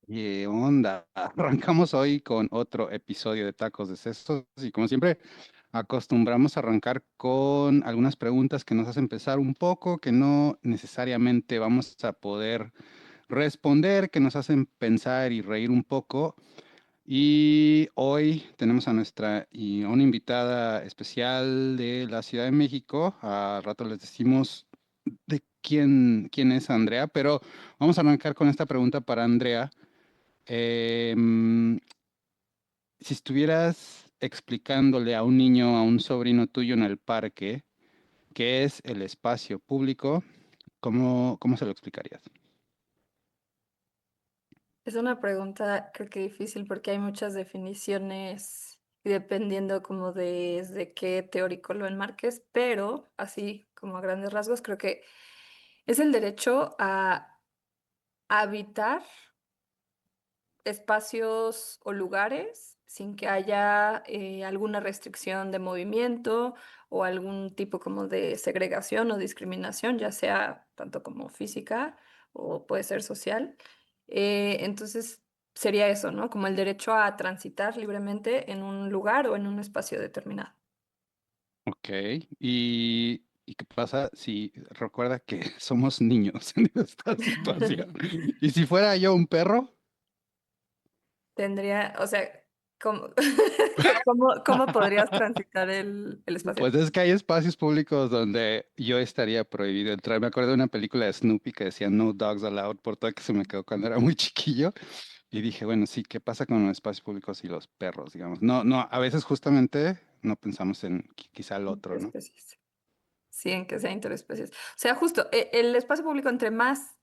¿Qué onda? Arrancamos hoy con otro episodio de Tacos de Sesos y como siempre acostumbramos a arrancar con algunas preguntas que nos hacen pensar un poco, que no necesariamente vamos a poder responder, que nos hacen pensar y reír un poco. Y hoy tenemos a una invitada especial de la Ciudad de México. A rato les decimos de quién es Andrea, pero vamos a arrancar con esta pregunta para Andrea. Em, si estuvieras explicándole a un niño, a un sobrino tuyo en el parque, qué es el espacio público, ¿cómo se lo explicarías? Es una pregunta creo que difícil porque hay muchas definiciones y dependiendo como de desde qué teórico lo enmarques, pero así como a grandes rasgos creo que es el derecho a habitar espacios o lugares sin que haya alguna restricción de movimiento o algún tipo como de segregación o discriminación, ya sea tanto como física o puede ser social. Entonces sería eso, ¿no? Como el derecho a transitar libremente en un lugar o en un espacio determinado. Ok, ¿y qué pasa si recuerda que somos niños en esta situación? ¿Y si fuera yo un perro? Tendría, o sea, ¿cómo, cómo podrías transitar el espacio? Pues es que hay espacios públicos donde yo estaría prohibido entrar. Me acuerdo de una película de Snoopy que decía No Dogs Allowed, por todo que se me quedó cuando era muy chiquillo. Y dije, bueno, sí, ¿qué pasa con los espacios públicos y los perros, digamos? No, no, a veces justamente no pensamos en quizá el otro, ¿no? Especies. Sí, en que sea interespecies. O sea, justo, el espacio público entre más,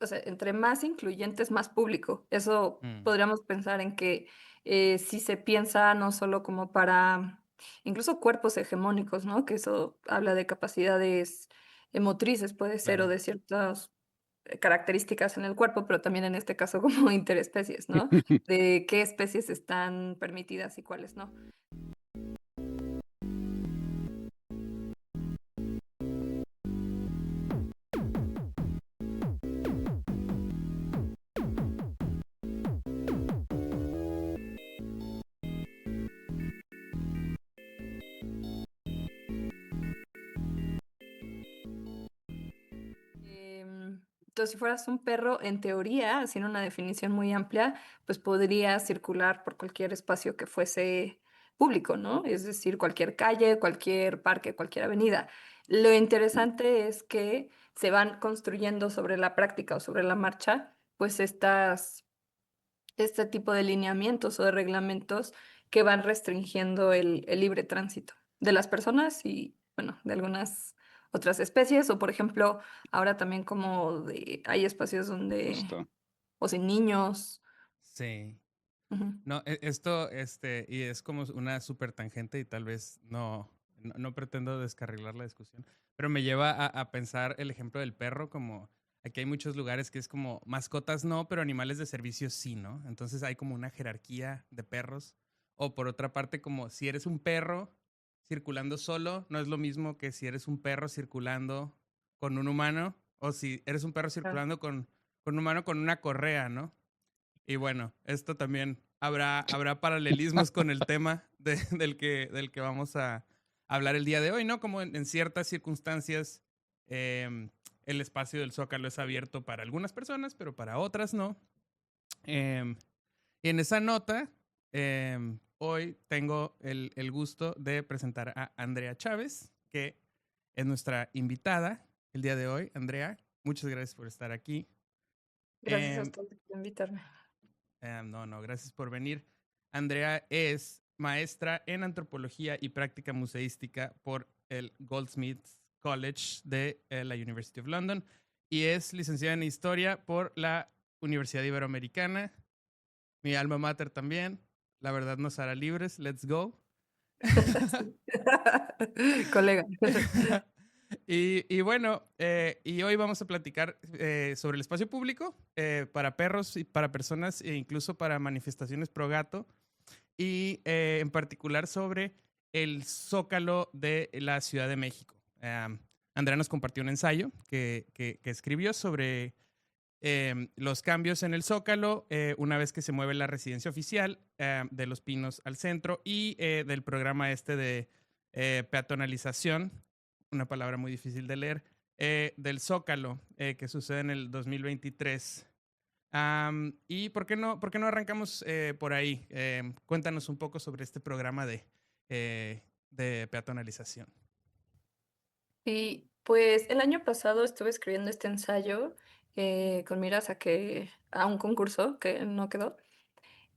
o sea, entre más incluyente es más público. Eso Mm, podríamos pensar en que si se piensa no solo como para incluso cuerpos hegemónicos, ¿no? Que eso habla de capacidades motrices, puede ser, o claro. de ciertas características en el cuerpo, pero también en este caso como interespecies, ¿no? De qué especies están permitidas y cuáles no. Entonces, si fueras un perro, en teoría, haciendo una definición muy amplia, pues podría circular por cualquier espacio que fuese público, ¿no? Es decir, cualquier calle, cualquier parque, cualquier avenida. Lo interesante es que se van construyendo sobre la práctica o sobre la marcha, pues este tipo de lineamientos o de reglamentos que van restringiendo el libre tránsito de las personas y, bueno, de algunas otras especies, o por ejemplo, ahora también hay espacios donde, Justo. o sin niños. Sí. Ujú. No, y es como una súper tangente y tal vez no pretendo descarrilar la discusión, pero me lleva a pensar el ejemplo del perro, como aquí hay muchos lugares que es como mascotas no, pero animales de servicio sí, ¿no? Entonces hay como una jerarquía de perros. O por otra parte, como si eres un perro circulando solo, no es lo mismo que si eres un perro circulando con un humano, o si eres un perro Ah. circulando con un humano con una correa, ¿no? Y bueno, esto también habrá paralelismos con el tema del que vamos a hablar el día de hoy, ¿no? Como en ciertas circunstancias eh, el espacio del Zócalo es abierto para algunas personas, pero para otras no. Eh, y en esa nota, hoy tengo el gusto de presentar a Andrea Chávez, que es nuestra invitada el día de hoy. Andrea, muchas gracias por estar aquí. Gracias a Eh, usted por invitarme. no, gracias por venir. Andrea es maestra en antropología y práctica museística por el Goldsmiths College de la University of London y es licenciada en historia por la Universidad Iberoamericana, mi alma mater también. La verdad nos hará libres. Let's go. Sí. Colega. Y bueno, y hoy vamos a platicar sobre el espacio público para perros y para personas e incluso para manifestaciones pro gato y en particular sobre el Zócalo de la Ciudad de México. Andrea nos compartió un ensayo que escribió sobre los cambios en el Zócalo, una vez que se mueve la residencia oficial de Los Pinos al centro y del programa este de peatonalización, una palabra muy difícil de leer, del Zócalo, que sucede en el 2023. ¿Y por qué no arrancamos por ahí? Cuéntanos un poco sobre este programa de peatonalización. Y pues el año pasado estuve escribiendo este ensayo con miras a un concurso que no quedó.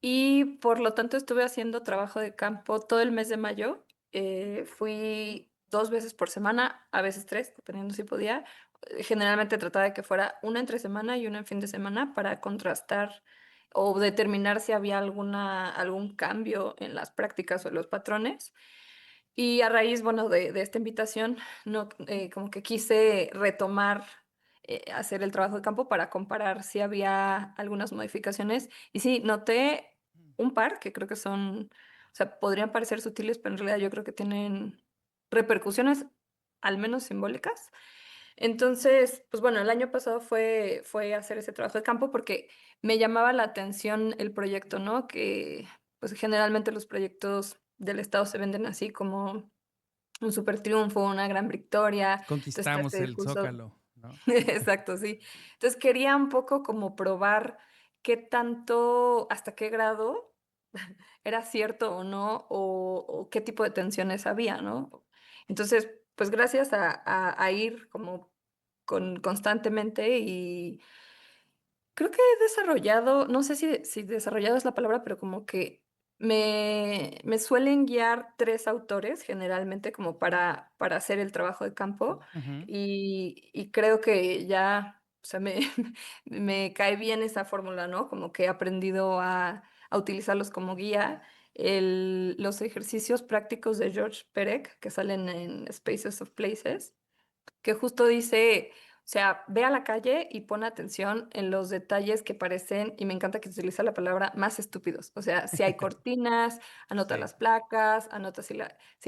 Y por lo tanto estuve haciendo trabajo de campo todo el mes de mayo. Fui 2 veces por semana, a veces 3, dependiendo si podía. Generalmente trataba de que fuera una entre semana y una en fin de semana para contrastar o determinar si había algún cambio en las prácticas o en los patrones. Y a raíz, bueno, de esta invitación, no, como que quise retomar, hacer el trabajo de campo para comparar si había algunas modificaciones. Y sí, noté un par que creo que son, o sea, podrían parecer sutiles, pero en realidad yo creo que tienen repercusiones, al menos simbólicas. Entonces, pues bueno, el año pasado fue hacer ese trabajo de campo porque me llamaba la atención el proyecto, ¿no? Que pues generalmente los proyectos del Estado se venden así como un super triunfo, una gran victoria. Entonces está Conquistamos este el discurso. Zócalo, ¿no? Exacto, sí. Entonces quería un poco como probar qué tanto, hasta qué grado era cierto o no, o qué tipo de tensiones había, ¿no? Entonces, pues gracias a ir como constantemente y creo que he desarrollado, no sé si desarrollado es la palabra, pero como que me suelen guiar 3 autores generalmente como para hacer el trabajo de campo Ujú. y creo que ya, o sea, me cae bien esa fórmula, ¿no? Como que he aprendido a utilizarlos como guía. Los ejercicios prácticos de George Perec que salen en Spaces of Places que justo dice, o sea, ve a la calle y pon atención en los detalles que parecen, y me encanta que utiliza la palabra más estúpidos. O sea, si hay cortinas, anota Sí. las placas, anota si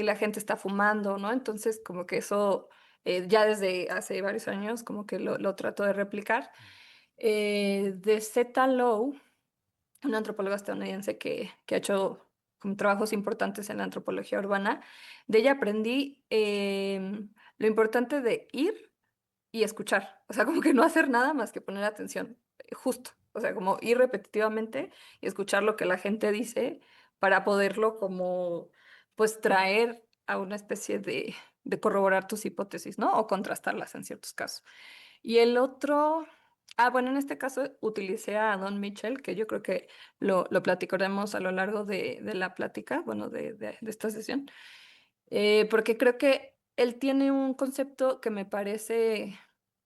la gente está fumando, ¿no? Entonces, como que eso ya desde hace varios años, como que lo trato de replicar. De Zeta Lowe, una antropóloga estadounidense que ha hecho como trabajos importantes en la antropología urbana, de ella aprendí lo importante de ir y escuchar. O sea, como que no hacer nada más que poner atención, justo. O sea, como ir repetitivamente y escuchar lo que la gente dice para poderlo como, pues, traer a una especie de corroborar tus hipótesis, ¿no? O contrastarlas en ciertos casos. Y el otro, bueno, en este caso utilicé a Don Mitchell, que yo creo que lo platicaremos a lo largo de la plática, bueno, de esta sesión, porque creo que él tiene un concepto que me parece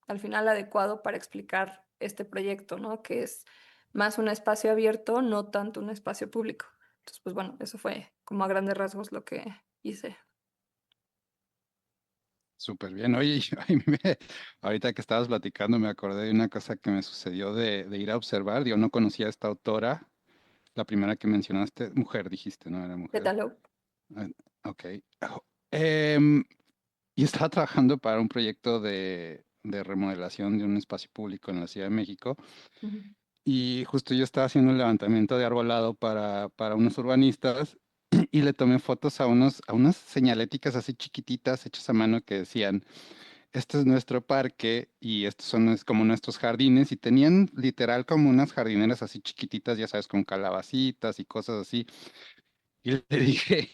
al final adecuado para explicar este proyecto, ¿no? Que es más un espacio abierto, no tanto un espacio público. Entonces, pues bueno, eso fue como a grandes rasgos lo que hice. Súper bien. Oye, ahorita que estabas platicando me acordé de una cosa que me sucedió de ir a observar. Yo no conocía a esta autora, la primera que mencionaste, mujer, dijiste, ¿no? Era ¿Qué mujer. tal? Ah, ok. Em, y estaba trabajando para un proyecto de remodelación de un espacio público en la Ciudad de México. Ujú. Y justo yo estaba haciendo un levantamiento de arbolado para unos urbanistas y le tomé fotos a unas señaléticas así chiquititas hechas a mano que decían, este es nuestro parque y estos son como nuestros jardines y tenían literal como unas jardineras así chiquititas, ya sabes, con calabacitas y cosas así. Y le dije,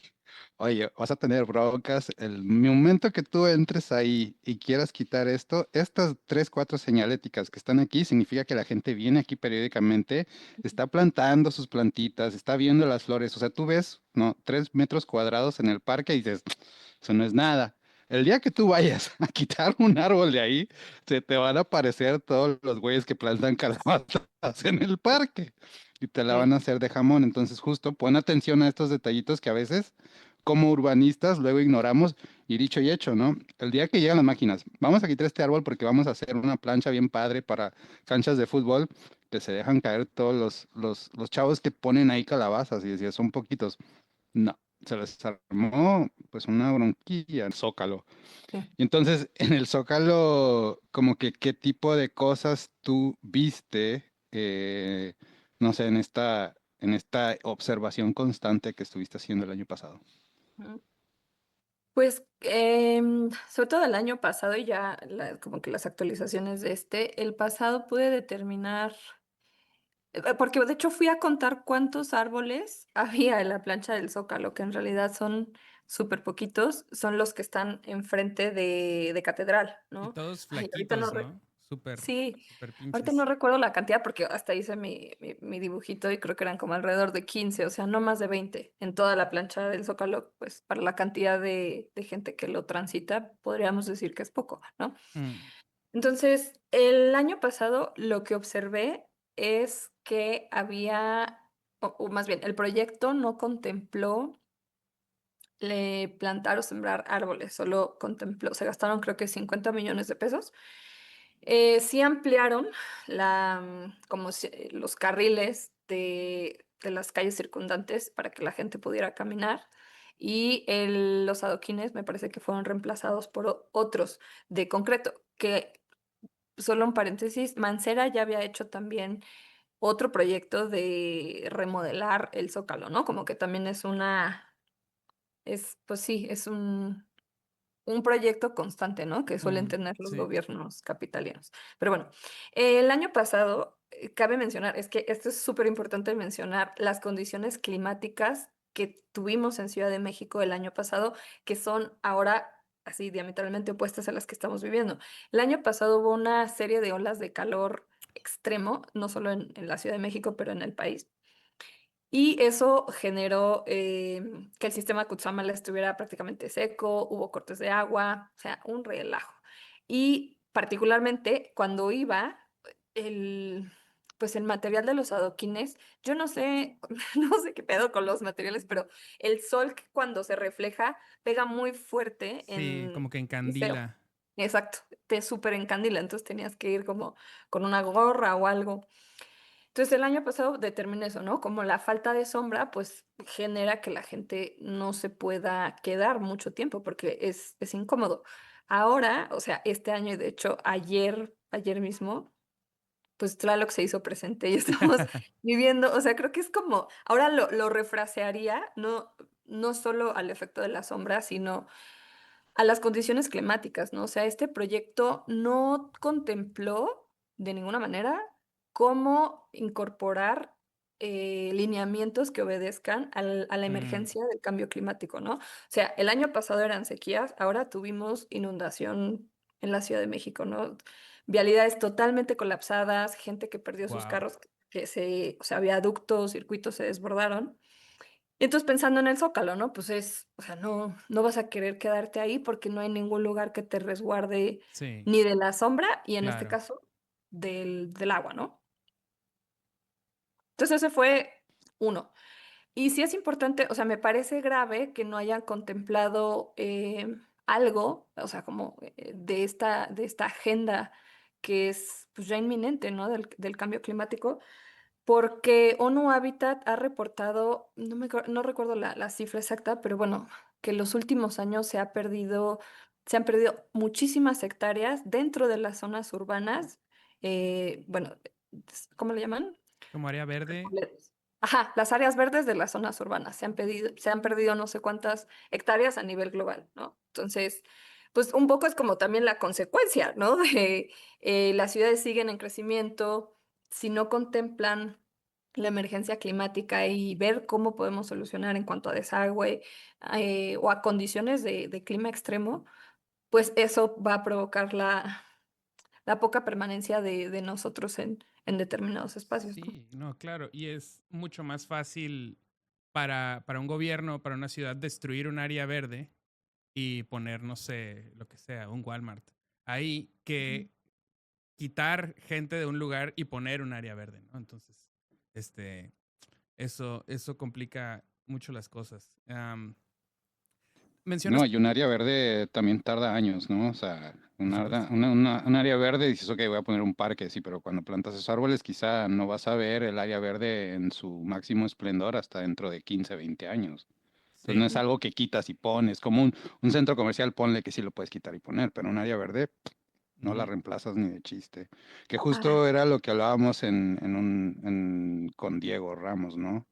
oye, vas a tener broncas. El momento que tú entres ahí y quieras quitar esto, estas 3, 4 señaléticas que están aquí, significa que la gente viene aquí periódicamente, está plantando sus plantitas, está viendo las flores. O sea, tú ves, ¿no? 3 metros cuadrados en el parque y dices, eso no es nada. El día que tú vayas a quitar un árbol de ahí, se te van a aparecer todos los güeyes que plantan calabazas en el parque y te la van Sí. a hacer de jamón. Entonces, justo pon atención a estos detallitos que a veces, como urbanistas, luego ignoramos y dicho y hecho, ¿no? El día que llegan las máquinas, vamos a quitar este árbol porque vamos a hacer una plancha bien padre para canchas de fútbol, que se dejan caer todos los chavos que ponen ahí calabazas y decías, son poquitos. No. se les armó pues una bronquilla en Zócalo. Sí. Y entonces, en el Zócalo, como que qué tipo de cosas tú viste, no sé, en esta observación constante que estuviste haciendo el año pasado. Ujú. Pues sobre todo el año pasado y ya como que las actualizaciones de el pasado pude determinar, porque de hecho fui a contar cuántos árboles había en la plancha del Zócalo, que en realidad son súper poquitos, son los que están enfrente de Catedral, Y ¿no? todos Ay, ahorita flaquitos, ¿no? Súper, sí, súper ahorita no pinches. recuerdo la cantidad porque hasta hice mi dibujito y creo que eran como alrededor de 15, o sea, no más de 20 en toda la plancha del Zócalo, pues para la cantidad de gente que lo transita, podríamos decir que es poco, ¿no? Mm, Entonces, el año pasado lo que observé es que había, o más bien, el proyecto no contempló plantar o sembrar árboles, solo contempló, se gastaron creo que 50 millones de pesos. Sí ampliaron los carriles de las calles circundantes para que la gente pudiera caminar y los adoquines me parece que fueron reemplazados por otros de concreto, que solo un paréntesis, Mancera ya había hecho también otro proyecto de remodelar el Zócalo, ¿no? Como que también pues sí, es un proyecto constante, ¿no? Que suelen tener los sí. gobiernos capitalinos. Pero bueno, el año pasado, cabe mencionar, es que esto es súper importante mencionar las condiciones climáticas que tuvimos en Ciudad de México el año pasado, que son ahora así diametralmente opuestas a las que estamos viviendo. El año pasado hubo una serie de olas de calor extremo, no solo en la Ciudad de México, pero en el país. Y eso generó que el sistema Cutzamala estuviera prácticamente seco, hubo cortes de agua, o sea, un relajo. Y particularmente cuando iba, el, pues el material de los adoquines, yo no sé, no sé qué pedo con los materiales, pero el sol cuando se refleja pega muy fuerte Sí, como que y feo. encandila. Exacto, te súper encandila, entonces tenías que ir como con una gorra o algo. Entonces el año pasado determiné eso, ¿no? Como la falta de sombra, pues genera que la gente no se pueda quedar mucho tiempo porque es incómodo. Ahora, o sea, este año y de hecho ayer mismo, pues Tlaloc se hizo presente y estamos viviendo, o sea, creo que es como, ahora lo refrasearía, no solo al efecto de la sombra, sino a las condiciones climáticas, ¿no? O sea, este proyecto no contempló de ninguna manera cómo incorporar lineamientos que obedezcan a la Mm, emergencia del cambio climático, ¿no? O sea, el año pasado eran sequías, ahora tuvimos inundación en la Ciudad de México, ¿no? Vialidades totalmente colapsadas, gente que perdió sus wow. carros, o sea, viaductos, circuitos se desbordaron. Y entonces pensando en el Zócalo, ¿no? Pues o sea, no vas a querer quedarte ahí porque no hay ningún lugar que te resguarde Sí, ni de la sombra y en este claro. caso del agua, ¿no? Entonces ese fue uno. Y sí es importante, o sea, me parece grave que no hayan contemplado algo, o sea, como de esta agenda que es pues ya inminente, ¿no? Del cambio climático. Porque ONU Habitat ha reportado, no recuerdo la cifra exacta, pero bueno, que en los últimos años se han perdido muchísimas hectáreas dentro de las zonas urbanas. Bueno, ¿cómo le llaman? Como área verde. Ajá, las áreas verdes de las zonas urbanas. Se han perdido no sé cuántas hectáreas a nivel global, ¿no? Entonces, pues un poco es como también la consecuencia, ¿no? De las ciudades siguen en crecimiento, si no contemplan la emergencia climática y ver cómo podemos solucionar en cuanto a desagüe o a condiciones de clima extremo, pues eso va a provocar la poca permanencia de nosotros en determinados espacios, ¿no? Sí, no, claro. Y es mucho más fácil para un gobierno, para una ciudad, destruir un área verde y poner, no sé, lo que sea, un Walmart ahí, Ujú. que quitar gente de un lugar y poner un área verde, ¿no? Entonces, este, eso complica mucho las cosas. No, Mencionas, y un área verde también tarda años, ¿no? O sea, por supuesto. un área verde dices, ok, voy a poner un parque, sí, pero cuando plantas esos árboles quizá no vas a ver el área verde en su máximo esplendor hasta dentro de 15, 20 años. Entonces no Sí. es algo que quitas y pones, como un centro comercial, ponle que sí lo puedes quitar y poner, pero un área verde no la Ujú. reemplazas ni de chiste. Que Ah, justo era lo que hablábamos con Diego Ramos, ¿no?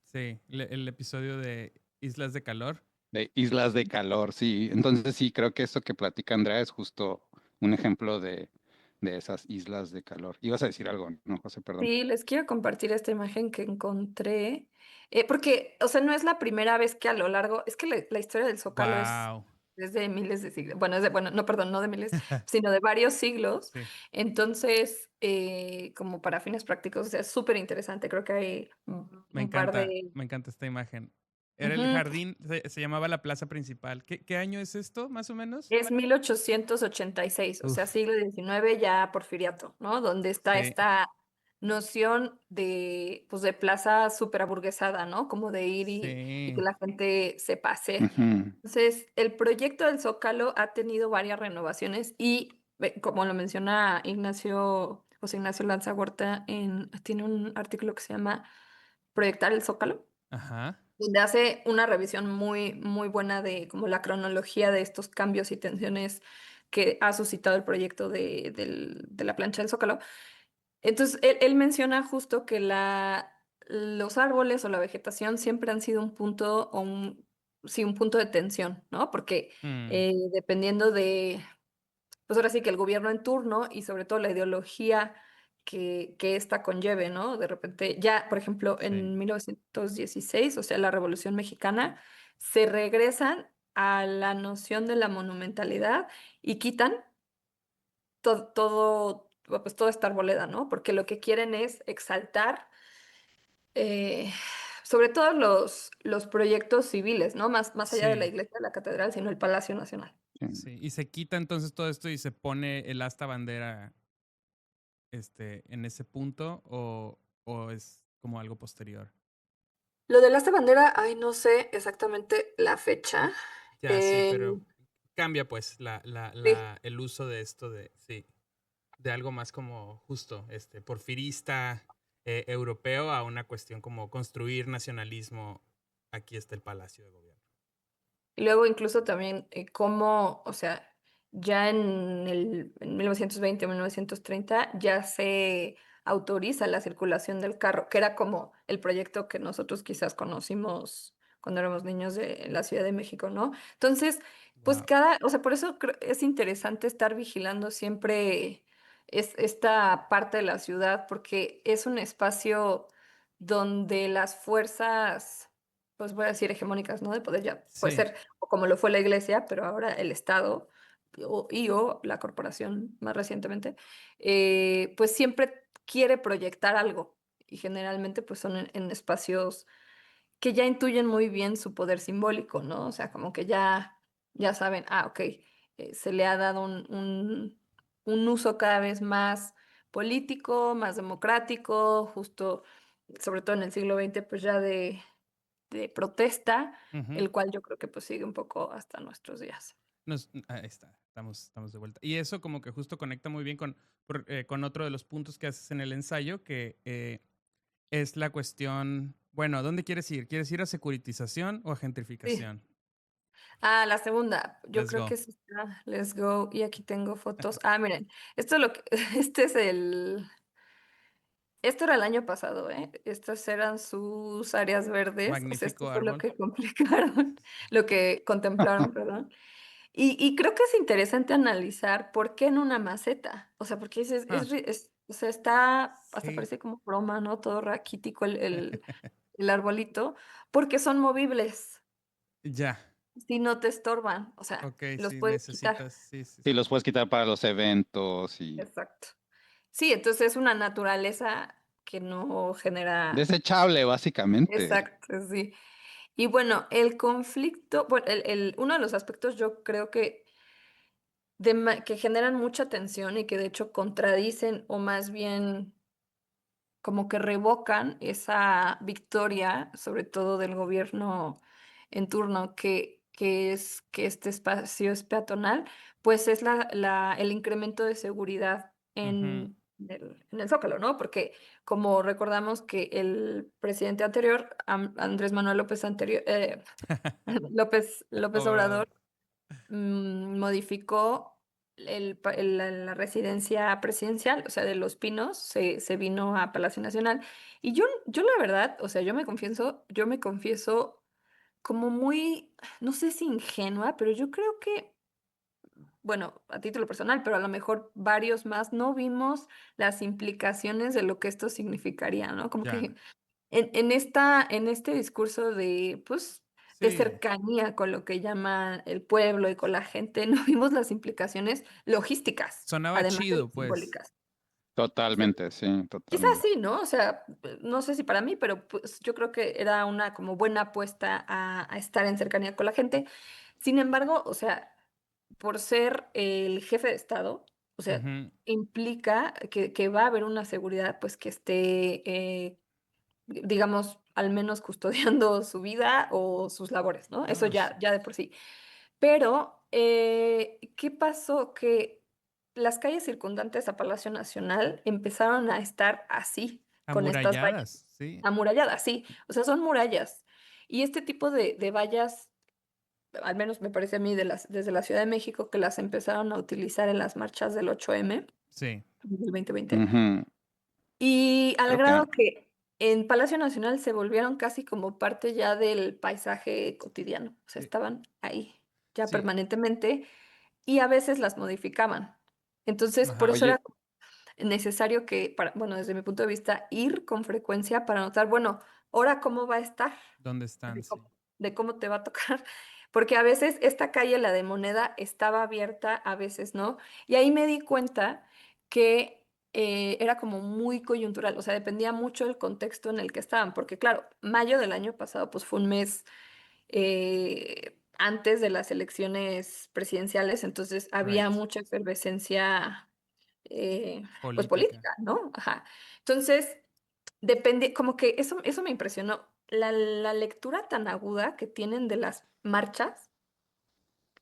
Sí, el episodio de Islas de Calor. De islas de calor, sí. Entonces sí, creo que esto que platica Andrea es justo un ejemplo de esas islas de calor. Ibas a decir algo, ¿no, José? Perdón. sí, les quiero compartir esta imagen que encontré, porque, o sea, no es la primera vez que a lo largo, es que la historia del Zócalo Wow. es de miles de siglos, bueno, bueno, no, perdón, no de miles, sino de varios siglos. Sí, Entonces, como para fines prácticos, o sea, es súper interesante. Creo que hay un par de... me encanta esta imagen. Era el Ujú. jardín, se llamaba la plaza principal. ¿Qué año es esto, más o menos? Es 1886, o sea, Uf, siglo XIX, ya Porfiriato, ¿no? Donde está sí, esta noción de, pues, de plaza súper aburguesada, ¿no? Como de ir y que sí. la gente se pase. Ujú, Entonces, el proyecto del Zócalo ha tenido varias renovaciones y, como lo menciona Ignacio, José Ignacio Lanzagorta, tiene un artículo que se llama Proyectar el Zócalo, Ajá. donde hace una revisión muy, muy buena de como la cronología de estos cambios y tensiones que ha suscitado el proyecto de la plancha del Zócalo. Entonces, él menciona justo que los árboles o la vegetación siempre han sido un punto o sí, un punto de tensión, ¿no? Porque Mm, dependiendo de, pues ahora sí que el gobierno en turno y sobre todo la ideología que ésta conlleve, ¿no? De repente, ya, por ejemplo, sí. en 1916, o sea, la Revolución Mexicana, se regresan a la noción de la monumentalidad y quitan pues toda esta arboleda, ¿no? Porque lo que quieren es exaltar, eh, sobre todo los proyectos civiles, ¿no? Más allá de la Sí, iglesia, de la catedral, sino el Palacio Nacional. sí. sí. Y se quita entonces todo esto y se pone el asta bandera en ese punto o es como algo posterior. Lo del asta bandera, ay, no sé exactamente la fecha. Ya, sí, Eh, pero cambia pues sí, el uso de esto sí, de algo más como justo, porfirista, europeo a una cuestión como construir nacionalismo. Aquí está el Palacio de Gobierno. y luego incluso también cómo, o sea, ya en 1920 o 1930 ya se autoriza la circulación del carro, que era como el proyecto que nosotros quizás conocimos cuando éramos niños de la Ciudad de México, ¿no? Entonces, pues Wow. o sea, por eso es interesante estar vigilando siempre esta parte de la ciudad, porque es un espacio donde las fuerzas, pues voy a decir hegemónicas, ¿no? De poder ya, puede Sí, ser o como lo fue la iglesia, pero ahora el Estado o la corporación más recientemente, pues siempre quiere proyectar algo y generalmente pues son en espacios que ya intuyen muy bien su poder simbólico, ¿no? O sea, como que ya saben, ok, se le ha dado un uso cada vez más político, más democrático, justo, sobre todo en el siglo XX, pues ya de protesta, ujú. el cual yo creo que pues sigue un poco hasta nuestros días. Ahí está, estamos de vuelta. Y eso como que justo conecta muy bien con otro de los puntos que haces en el ensayo, que es la cuestión, bueno, ¿a dónde quieres ir? ¿Quieres ir a securitización o a Sí. gentrificación? La segunda, yo Let's creo go. que sí está, let's go, y aquí tengo fotos. Miren, esto es lo que, este es esto era el año pasado, ¿eh? Estas eran sus áreas verdes, o sea, esto Magnífico fue lo árbol. que complicaron, lo que contemplaron, perdón. Y creo que es interesante analizar por qué en una maceta, o sea, porque Ah, o sea, está, hasta sí, parece como broma, ¿no? Todo raquítico el arbolito, porque son movibles, ya. si no te estorban, o sea, Ok, los sí, puedes quitar. necesitas, sí, sí, Sí, sí. los puedes quitar para los eventos y Exacto. Sí, entonces es una naturaleza que no genera. desechable, básicamente. Exacto, sí. Y bueno, el conflicto, bueno, uno de los aspectos yo creo que, que generan mucha tensión y que de hecho contradicen o más bien como que revocan esa victoria, sobre todo del gobierno en turno, que es que este espacio es peatonal, pues es el incremento de seguridad Ujú. en el Zócalo, ¿no? Porque como recordamos que el presidente anterior, Andrés Manuel López López Obrador. Obrador, modificó la residencia presidencial, o sea, de Los Pinos, se vino a Palacio Nacional. Y yo la verdad, o sea, yo me confieso como muy, no sé si ingenua, pero yo creo que, bueno, a título personal, pero a lo mejor varios más, no vimos las implicaciones de lo que esto significaría, ¿no? Como Ya. que en este discurso de, pues, de Sí. cercanía con lo que llama el pueblo y con la gente, no vimos las implicaciones logísticas, Sonaba además de chido, las pues. simbólicas. O sea, Totalmente, sí, quizás totalmente. sí, ¿no? O sea, no sé si para mí, pero pues yo creo que era una como buena apuesta a estar en cercanía con la gente. Sin embargo, o sea, por ser el jefe de Estado, o sea, Ujú. implica que va a haber una seguridad, pues, que esté, digamos, al menos custodiando su vida o sus labores, ¿no? Eso No, ya de por sí. Pero, ¿qué pasó? Que las calles circundantes a Palacio Nacional empezaron a estar así, con estas vallas amuralladas, sí. amuralladas, sí, o sea, son murallas. Y este tipo de vallas, al menos me parece a mí, desde la Ciudad de México, que las empezaron a utilizar en las marchas del 8M Sí. del 2020. Ujú. Y al Creo que grado que en Palacio Nacional se volvieron casi como parte ya del paisaje cotidiano, o sea, Sí. estaban ahí ya Sí. permanentemente y a veces las modificaban. Entonces, por Ajá. eso era oye, necesario que, bueno, desde mi punto de vista, ir con frecuencia para notar, bueno, ahora cómo va a estar, ¿Dónde están? de Sí. cómo, de cómo te va a tocar, porque a veces esta calle, la de Moneda, estaba abierta, a veces no, y ahí me di cuenta que era como muy coyuntural, o sea, dependía mucho del contexto en el que estaban, porque claro, mayo del año pasado, pues fue un mes antes de las elecciones presidenciales, entonces había Right. mucha efervescencia, pues Política. política, ¿no? Ajá. Entonces, depende, como que eso me impresionó, la lectura tan aguda que tienen de las marchas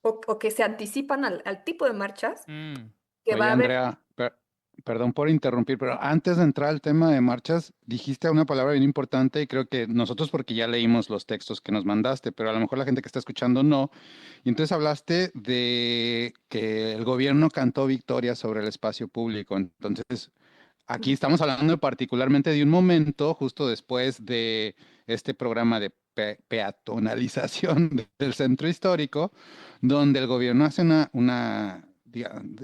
o que se anticipan al tipo de marchas Mm. que va oye, a haber. Andrea, perdón por interrumpir, pero antes de entrar al tema de marchas, dijiste una palabra bien importante y creo que nosotros porque ya leímos los textos que nos mandaste, pero a lo mejor la gente que está escuchando no. Y entonces hablaste de que el gobierno cantó victoria sobre el espacio público. Entonces, aquí Ujú. estamos hablando particularmente de un momento justo después de este programa de peatonalización del centro histórico, donde el gobierno hace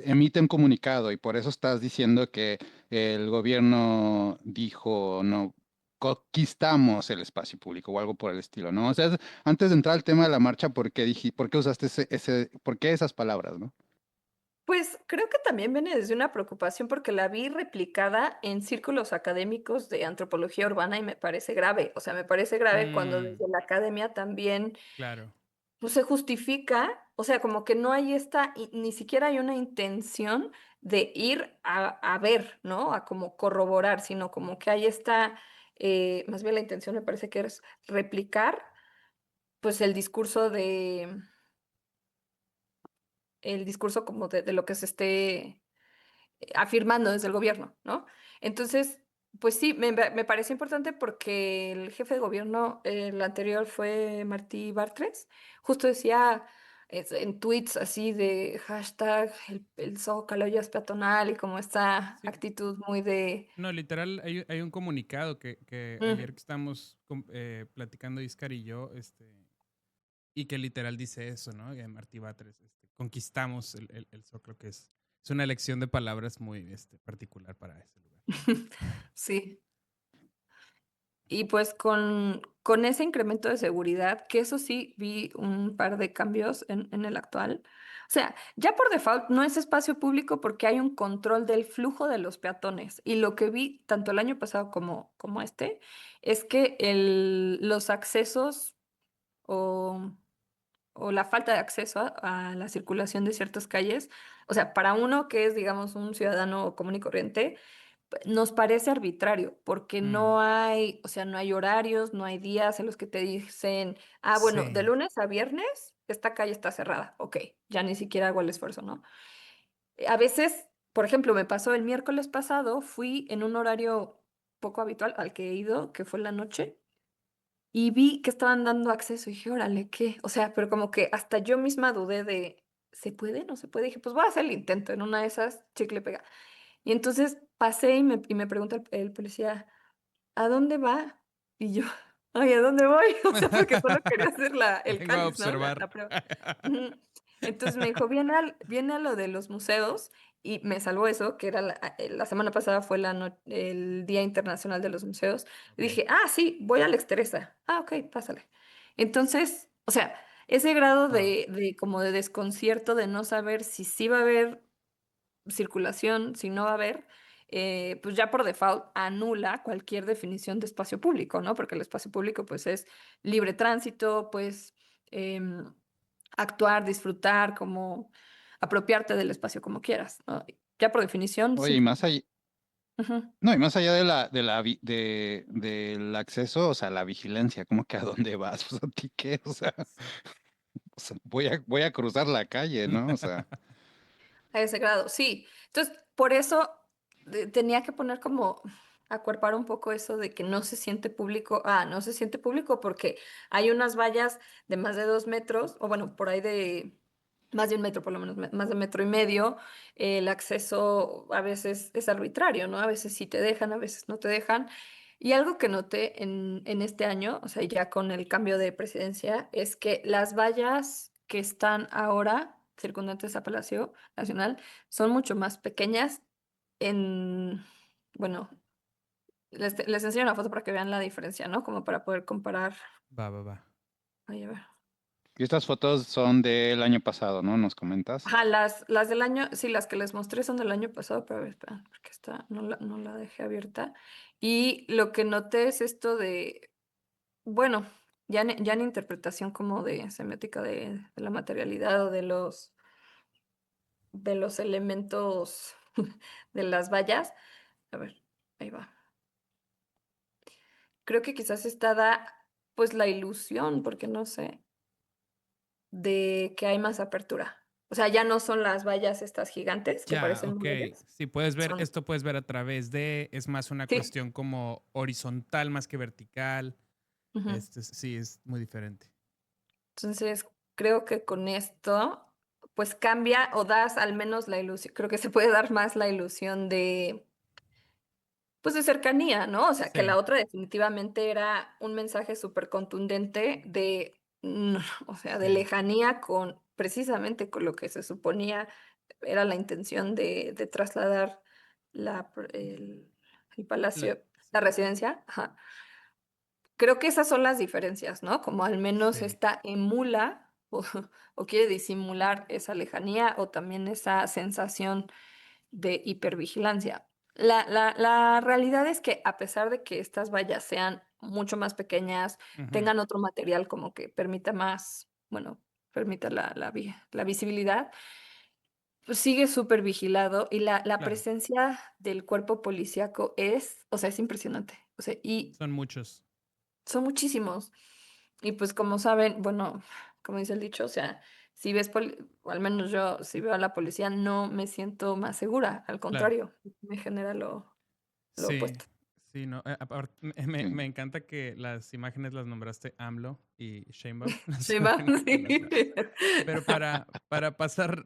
emite un comunicado y por eso estás diciendo que el gobierno dijo, no, conquistamos el espacio público o algo por el estilo, ¿no? O sea, antes de entrar al tema de la marcha, ¿por qué usaste por qué esas palabras, ¿no? Pues creo que también viene desde una preocupación porque la vi replicada en círculos académicos de antropología urbana y me parece grave. O sea, me parece grave cuando Mm. desde la academia también Claro. pues, se justifica, o sea, como que no hay ni siquiera hay una intención de ir a ver, ¿no? A como corroborar, sino como que hay más bien la intención me parece que es replicar, pues el discurso como de lo que se esté afirmando desde el gobierno, ¿no? Entonces, pues sí, me parece importante porque el jefe de gobierno, el anterior fue Martí Bartres, justo decía en tweets así de hashtag el Zócalo ya es peatonal y como esta Sí. actitud muy de... No, literal, hay un comunicado que "Mm, ayer que estamos platicando Iscar y yo, y que literal dice eso, ¿no? Martí Batres, conquistamos el Zócalo, que es una elección de palabras muy particular para ese lugar. sí, y pues con ese incremento de seguridad, que eso sí vi un par de cambios en el actual. O sea, ya por default no es espacio público porque hay un control del flujo de los peatones. Y lo que vi tanto el año pasado como este, es que los accesos o, o la falta de acceso a la circulación de ciertas calles, o sea, para uno que es, digamos, un ciudadano común y corriente, nos parece arbitrario porque Mm. no hay, o sea, no hay horarios, no hay días en los que te dicen, ah, bueno, de Sí. lunes a viernes esta calle está cerrada. Ok, ya ni siquiera hago el esfuerzo, ¿no? A veces por ejemplo, me pasó el miércoles pasado, fui en un horario poco habitual al que he ido, que fue en la noche, y vi que estaban dando acceso, y dije: "Órale, ¿qué?". O sea, pero como que hasta yo misma dudé de, ¿se puede, no se puede? Dije: "Pues voy a hacer el intento", en una de esas, chicle y pega. Y entonces pasé y me pregunta el policía: "¿A dónde va?". Y yo: "Ay, ¿a dónde voy?". O sea, porque solo quería hacer el Vengo a cáliz, ¿no? La observar. la prueba. Ujú. Entonces me dijo: viene a lo de los museos", y me salvó eso, que era la semana pasada fue el Día Internacional de los Museos. Y Ok. dije: "Ah, sí, voy a la Exteresa". "Ah, okey, pásale". Entonces, o sea, ese grado Wow. de como de desconcierto de no saber si sí va a haber circulación, si no va a haber, pues ya por default anula cualquier definición de espacio público, ¿no? Porque el espacio público, pues, es libre tránsito, pues, em, actuar, disfrutar, como apropiarte del espacio como quieras, ¿no? Ya por definición, Oye, sí. y más allá, Ujú. no, y más allá del acceso, o sea, la vigilancia, como que a dónde vas, o sea, ¿a ti qué? O sea, voy a cruzar la calle, ¿no? O sea, A ese grado, sí. Entonces, por eso tenía que poner como acuerpar un poco eso de que no se siente público. No se siente público porque hay unas vallas de más de 2 metros, o bueno, por ahí de más de 1 metro, por lo menos, más de metro y medio. El acceso a veces es arbitrario, ¿no? A veces sí te dejan, a veces no te dejan. Y algo que noté en este año, o sea, ya con el cambio de presidencia, es que las vallas que están ahora circundantes a Palacio Nacional son mucho más pequeñas en, bueno, les enseño una foto para que vean la diferencia, ¿no? Como para poder comparar. Va, va, va. Ay, a ver. y estas fotos son del año pasado, ¿no? Nos comentas. Ajá, las del año, sí, las que les mostré son del año pasado, pero a ver, espera, porque esta no la dejé abierta. Y lo que noté es esto de, bueno, ya en interpretación como de semiótica de la materialidad o de los elementos de las vallas. A ver, ahí va. Creo que quizás está pues, la ilusión, porque no sé, de que hay más apertura. O sea, ya no son las vallas estas gigantes que Ya, parecen ok. murallas, Si puedes ver, son esto puedes ver a través de, es más una sí, cuestión como horizontal más que vertical. ujú. Sí, es muy diferente. Entonces, creo que con esto, pues, cambia o das al menos la ilusión, creo que se puede dar más la ilusión de, pues, de cercanía, ¿no? O sea, que la Sí, otra definitivamente era un mensaje súper contundente de, o sea, de sí. lejanía con precisamente con lo que se suponía era la intención de trasladar el La- palacio, sí, la residencia. Ajá. Creo que esas son las diferencias, ¿no? Como al menos sí, esta emula o quiere disimular esa lejanía o también esa sensación de hipervigilancia. La realidad es que a pesar de que estas vallas sean mucho más pequeñas, ujú, tengan otro material como que permita más, bueno, permita la visibilidad, pues sigue súper vigilado y la claro, presencia del cuerpo policíaco o sea, es impresionante. O sea, y son muchos. son muchísimos. Y pues como saben, bueno, como dice el dicho, o sea, si ves, o al menos yo, si veo a la policía, no me siento más segura, al Claro. contrario, me genera lo Sí, opuesto. sí, no. Sí. Me encanta que las imágenes las nombraste AMLO y Sheinbaum, las Sí, va, imágenes que sí. nos das. Pero para pasar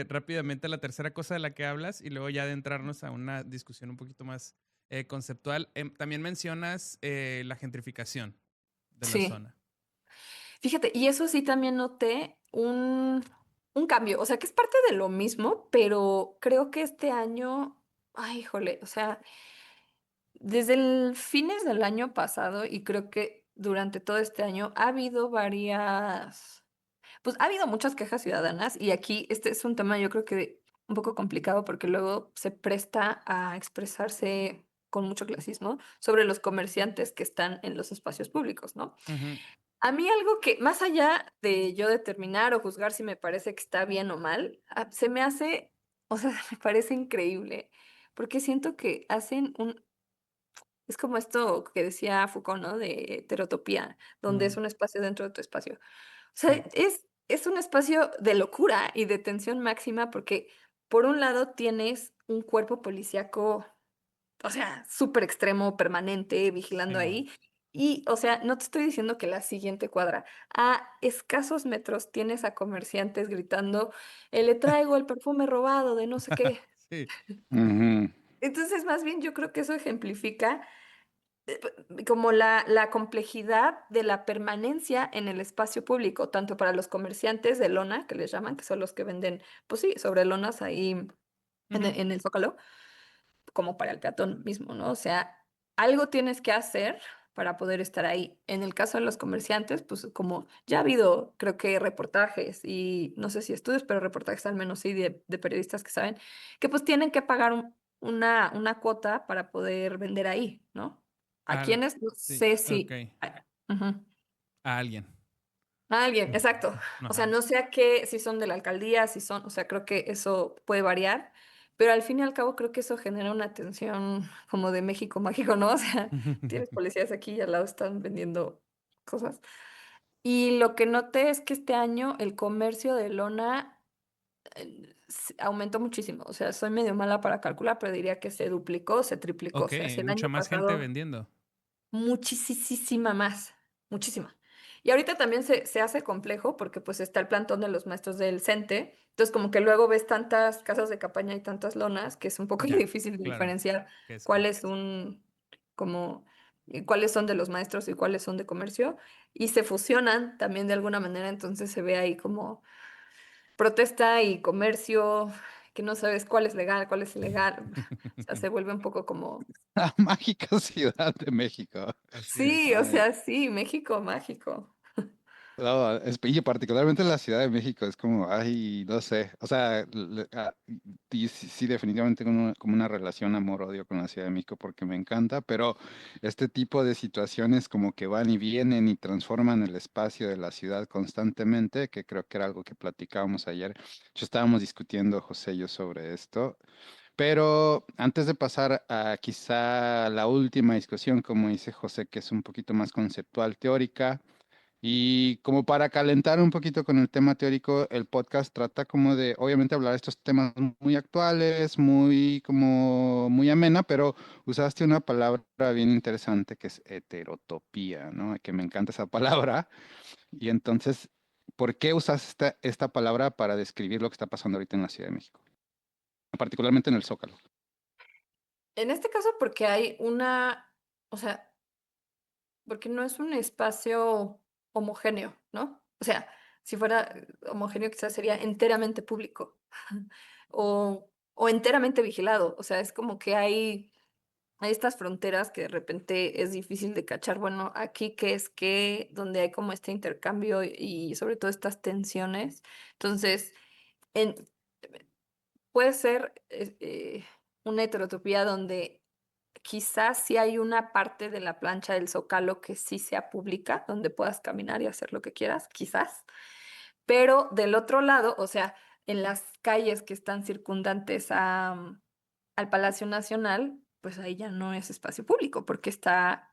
rápidamente a la tercera cosa de la que hablas y luego ya adentrarnos a una discusión un poquito más conceptual, también mencionas la gentrificación de la Sí. zona. Fíjate, y eso sí también noté un cambio, o sea, que es parte de lo mismo, pero creo que este año, ay, híjole, o sea, desde el fines del año pasado y creo que durante todo este año ha habido pues ha habido muchas quejas ciudadanas y aquí este es un tema yo creo que un poco complicado porque luego se presta a expresarse con mucho clasismo sobre los comerciantes que están en los espacios públicos, ¿no? Ujú, A mí algo que, más allá de yo determinar o juzgar si me parece que está bien o mal, se me hace, o sea, me parece increíble, porque siento que hacen es como esto que decía Foucault, ¿no? De heterotopía, donde mm, es un espacio dentro de tu espacio. O sea, sí, es un espacio de locura y de tensión máxima porque por un lado tienes un cuerpo policíaco, o sea, súper extremo, permanente, vigilando Simón. ahí. Y, o sea, no te estoy diciendo que la siguiente cuadra, a escasos metros tienes a comerciantes gritando, le traigo el perfume robado de no sé qué. Sí. Ujú. Entonces, más bien yo creo que eso ejemplifica como la complejidad de la permanencia en el espacio público, tanto para los comerciantes de lona, que les llaman, que son los que venden, pues sí, sobre lonas ahí Ujú. en el Zócalo, como para el peatón mismo, ¿no? O sea, algo tienes que hacer para poder estar ahí. En el caso de los comerciantes, pues como ya ha habido, creo que reportajes y no sé si estudios, pero reportajes al menos sí de periodistas que saben que pues tienen que pagar una cuota para poder vender ahí, ¿no? ¿A Al, quiénes? No sí, sé ok. si... Ujú. A alguien. A alguien, exacto. O sea, Ajá. no sé a qué, si son de la alcaldía, si son, o sea, creo que eso puede variar, pero al fin y al cabo creo que eso genera una tensión como de México mágico, ¿no? O sea, tienes policías aquí y al lado están vendiendo cosas. Y lo que noté es que este año el comercio de lona aumentó muchísimo. O sea, soy medio mala para calcular, pero diría que se duplicó, se triplicó. O Ok, sea, si el mucha año más gente pasado vendiendo. muchísima más, muchísima. Y ahorita también se hace complejo porque pues está el plantón de los maestros del CENTE, entonces como que luego ves tantas casas de campaña y tantas lonas que es un poco Ya, difícil de claro. diferenciar Que es que. cuáles como, cuáles son de los maestros y cuáles son de comercio, y se fusionan también de alguna manera, entonces se ve ahí como protesta y comercio, que no sabes cuál es legal, cuál es ilegal, o sea, se vuelve un poco como... La mágica Ciudad de México. Así Sí, es. o Ay, sea, sí, México mágico. no, y particularmente la Ciudad de México es como, ay, no sé, o sea, y sí, sí, definitivamente como una relación amor-odio con la Ciudad de México porque me encanta, pero este tipo de situaciones como que van y vienen y transforman el espacio de la ciudad constantemente, que creo que era algo que platicábamos ayer. Yo estábamos discutiendo, José y yo, sobre esto. Pero antes de pasar a quizá la última discusión, como dice José, que es un poquito más conceptual, teórica, y como para calentar un poquito con el tema teórico, el podcast trata como de, obviamente, hablar de estos temas muy actuales, muy como muy amena, pero usaste una palabra bien interesante que es heterotopía, ¿no? Que me encanta esa palabra. Y entonces, ¿por qué usas esta palabra para describir lo que está pasando ahorita en la Ciudad de México? Particularmente en el Zócalo. En este caso, porque hay o sea, porque no es un espacio homogéneo, ¿no? O sea, si fuera homogéneo, quizás sería enteramente público o enteramente vigilado. O sea, es como que hay estas fronteras que de repente es difícil de cachar. Bueno, aquí que es que donde hay como este intercambio y sobre todo estas tensiones. Entonces, en, puede ser una heterotopía donde quizás sí hay una parte de la plancha del Zócalo que sí sea pública, donde puedas caminar y hacer lo que quieras, quizás. Pero del otro lado, o sea, en las calles que están circundantes al Palacio Nacional, pues ahí ya no es espacio público porque está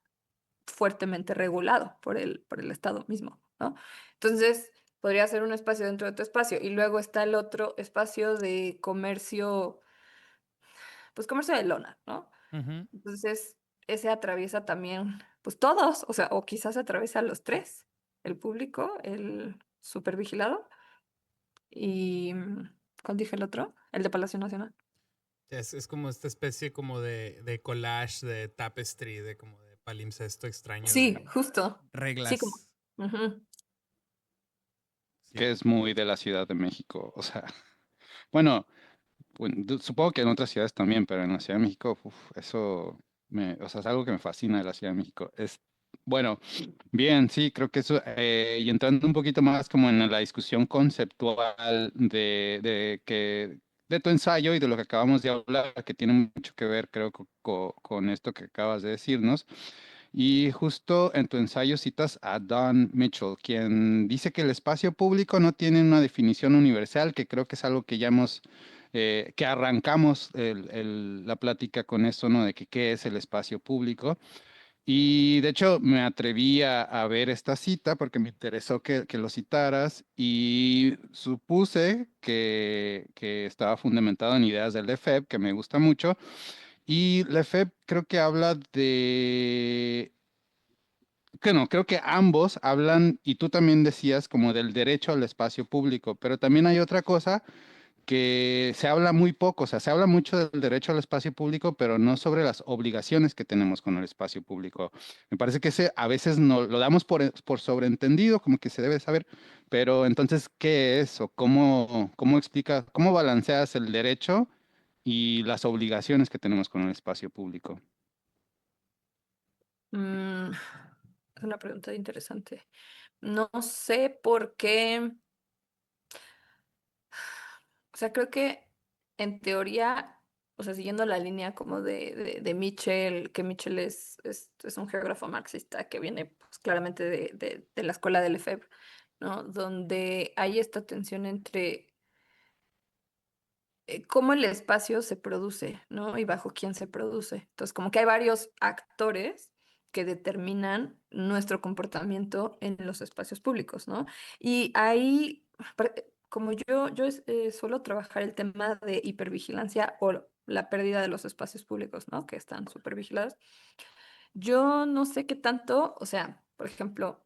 fuertemente regulado por el Estado mismo, ¿no? Entonces, podría ser un espacio dentro de tu espacio y luego está el otro espacio de comercio, pues comercio de lona, ¿no? Ujú. Entonces, ese atraviesa también, pues todos, o sea, o quizás atraviesa los tres, el público, el supervigilado y, ¿cuál dije el otro? El de Palacio Nacional. Es como esta especie como de collage, de tapestry, de como de palimpsesto extraño Sí, de justo. Sí, como. reglas. Ujú. Sí. Que es muy de la Ciudad de México. O sea, bueno, supongo que en otras ciudades también, pero en la Ciudad de México, uf, eso o sea, es algo que me fascina de la Ciudad de México. Bueno, bien, sí, creo que eso, y entrando un poquito más como en la discusión conceptual de tu ensayo y de lo que acabamos de hablar, que tiene mucho que ver, creo, con esto que acabas de decirnos. Y justo en tu ensayo citas a Don Mitchell, quien dice que el espacio público no tiene una definición universal, que creo que es algo que ya que arrancamos la plática con eso, ¿no? De que qué es el espacio público. Y de hecho me atreví a ver esta cita porque me interesó que lo citaras y supuse que estaba fundamentado en ideas del Lefebvre, que me gusta mucho. Y Lefebvre creo que habla de... Que no, creo que ambos hablan, y tú también decías, como del derecho al espacio público, pero también hay otra cosa que se habla muy poco, o sea, se habla mucho del derecho al espacio público, pero no sobre las obligaciones que tenemos con el espacio público. Me parece que ese a veces no lo damos por sobreentendido, como que se debe saber, pero entonces, ¿qué es o cómo explica, cómo balanceas el derecho y las obligaciones que tenemos con el espacio público? Mm, es una pregunta interesante. No sé por qué, o sea, creo que en teoría, o sea, siguiendo la línea como de Mitchell, que Mitchell es un geógrafo marxista que viene pues, claramente de la escuela del Lefebvre, ¿no? Donde hay esta tensión entre cómo el espacio se produce, ¿no? Y bajo quién se produce. Entonces, como que hay varios actores que determinan nuestro comportamiento en los espacios públicos, ¿no? Y ahí, como suelo trabajar el tema de hipervigilancia o la pérdida de los espacios públicos, ¿no? Que están supervigilados. Yo no sé qué tanto, o sea, por ejemplo,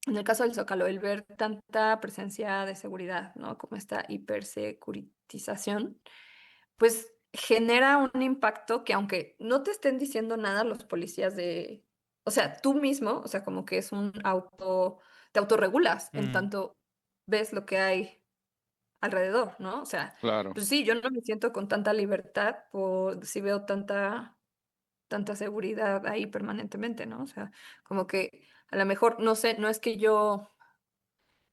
en el caso del Zócalo, el ver tanta presencia de seguridad, ¿no? Como esta hipersecuritización, pues genera un impacto que aunque no te estén diciendo nada los policías o sea, tú mismo, o sea, como que es te autorregulas en Mm, tanto ves lo que hay alrededor, ¿no? O sea, Claro. pues sí, yo no me siento con tanta libertad por si veo tanta seguridad ahí permanentemente, ¿no? O sea, como que a lo mejor, no sé, no es que yo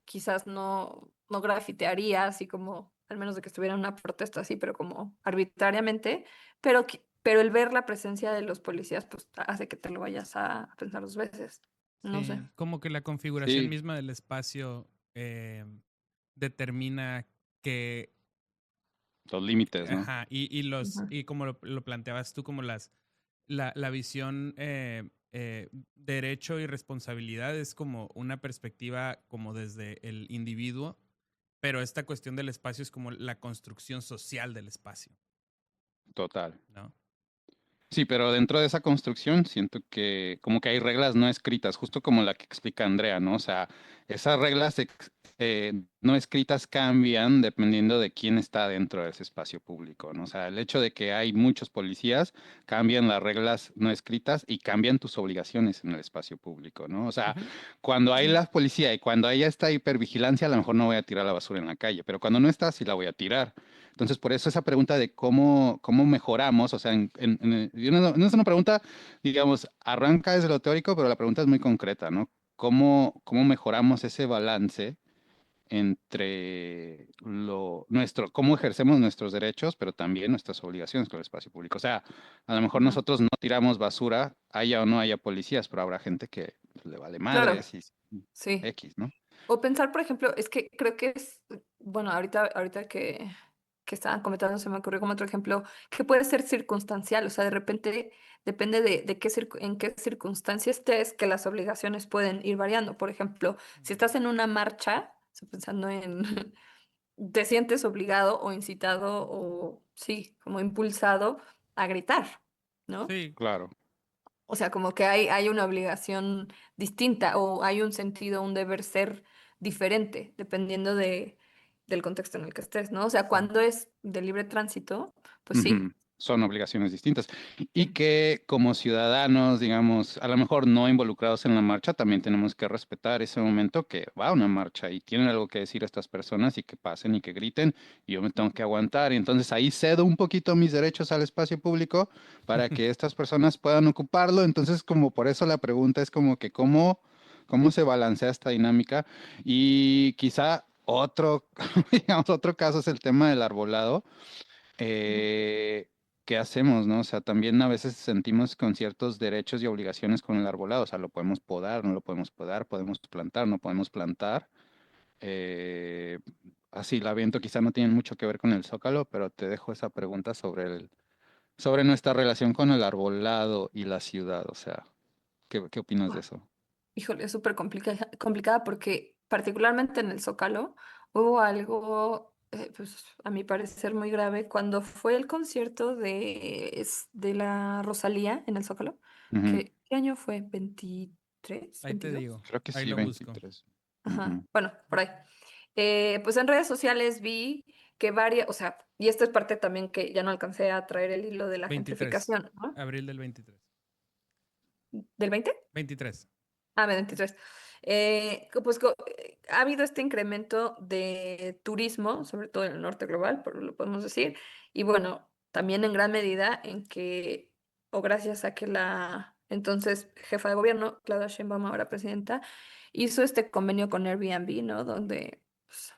quizás no grafitearía así como, al menos de que estuviera en una protesta así, pero como arbitrariamente, pero el ver la presencia de los policías, pues hace que te lo vayas a pensar dos veces. No sé. sí, como que la configuración Sí, misma del espacio determina que, los límites, ¿no? ajá, Ujú. y como lo planteabas tú, como la visión derecho y responsabilidad es como una perspectiva como desde el individuo, pero esta cuestión del espacio es como la construcción social del espacio, Total. ¿no? Sí, pero dentro de esa construcción siento que como que hay reglas no escritas, justo como la que explica Andrea, ¿no? O sea, esas reglas no escritas cambian dependiendo de quién está dentro de ese espacio público, ¿no? O sea, el hecho de que hay muchos policías cambian las reglas no escritas y cambian tus obligaciones en el espacio público, ¿no? O sea, Ujú. cuando hay Ujú. la policía y cuando hay esta hipervigilancia, a lo mejor no voy a tirar la basura en la calle, pero cuando no está, sí la voy a tirar. Entonces, por eso esa pregunta de cómo mejoramos, o sea, y no es una pregunta, digamos, arranca desde lo teórico, pero la pregunta es muy concreta, ¿no? ¿Cómo mejoramos ese balance entre cómo ejercemos nuestros derechos, pero también nuestras obligaciones con el espacio público? O sea, a lo mejor Ujú. nosotros no tiramos basura, haya o no haya policías, pero habrá gente que pues, le vale Claro, madres y sí. X, ¿no? O pensar, por ejemplo, es que creo que bueno, ahorita que estaban comentando, se me ocurrió como otro ejemplo, que puede ser circunstancial, o sea, de repente depende de en qué circunstancia estés, que las obligaciones pueden ir variando. Por ejemplo, si estás en una marcha, estoy pensando en, te sientes obligado o incitado o, sí, como impulsado a gritar, ¿no? Sí, Claro. O sea, como que hay una obligación distinta o hay un sentido, un deber ser diferente, dependiendo del contexto en el que estés, ¿no? O sea, sí. cuando es de libre tránsito, pues Ujú. sí. Son obligaciones distintas. Y Sí. que como ciudadanos, digamos, a lo mejor no involucrados en la marcha, también tenemos que respetar ese momento que va a una marcha y tienen algo que decir estas personas y que pasen y que griten y yo me tengo que aguantar. Y entonces ahí cedo un poquito mis derechos al espacio público para que estas personas puedan ocuparlo. Entonces, como por eso la pregunta es como que cómo se balancea esta dinámica. Y quizá otro, digamos, otro caso es el tema del arbolado. Ujú. eh, ¿Qué hacemos, no? O sea, también a veces sentimos con ciertos derechos y obligaciones con el arbolado. O sea, lo podemos podar, no lo podemos podar, podemos plantar, no podemos plantar. Eh, Así, la viento quizá no tiene mucho que ver con el zócalo, pero te dejo esa pregunta sobre nuestra relación con el arbolado y la ciudad. O sea, ¿Qué opinas de eso? Híjole, es súper complicada porque particularmente en el Zócalo hubo algo, pues a mi parecer muy grave, cuando fue el concierto de la Rosalía en el Zócalo. Ujú. ¿Qué año fue? ¿23? Ahí te ¿22? digo. Creo que Ahí sí, lo busco. 23. Ajá, Ujú. bueno, por ahí. Pues en redes sociales vi que varias, o sea, y esto es parte también que ya no alcancé a traer el hilo de la 23. gentrificación, ¿no? Abril del 23. ¿Del 20? 23. Ah, 23. Ha habido este incremento de turismo, sobre todo en el norte global, por lo podemos decir, y bueno, también en gran medida en que, o gracias a que la entonces jefa de gobierno, Claudia Sheinbaum, ahora presidenta, hizo este convenio con Airbnb, ¿no? Donde pues,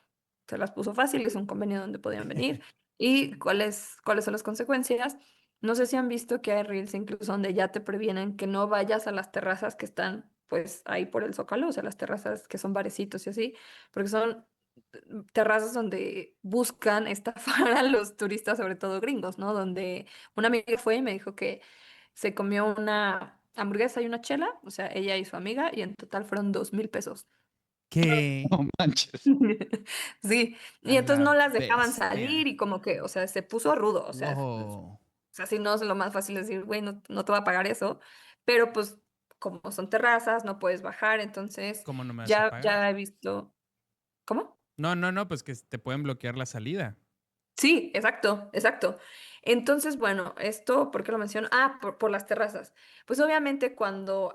se las puso fácil, es un convenio donde podían venir. ¿Y cuáles son las consecuencias? No sé si han visto que hay reels incluso donde ya te previenen que no vayas a las terrazas que están pues ahí por el Zócalo, o sea, las terrazas que son barecitos y así, porque son terrazas donde buscan estafar a los turistas, sobre todo gringos, ¿no? Donde una amiga fue y me dijo que se comió una hamburguesa y una chela, o sea, ella y su amiga, y en total fueron 2,000 pesos. ¿Qué? No manches. Sí, A y entonces la no las dejaban bestia. salir y como que, o sea, se puso rudo, o sea, Wow. si no es lo más fácil decir, güey, no, no te va a pagar eso, pero pues como son terrazas, no puedes bajar, entonces ¿Cómo no me vas a pagar? ya he visto, ¿cómo? No, no, no, pues que te pueden bloquear la salida. Sí, exacto, exacto. Entonces, bueno, esto, ¿por qué lo menciono? Ah, por las terrazas. Pues obviamente cuando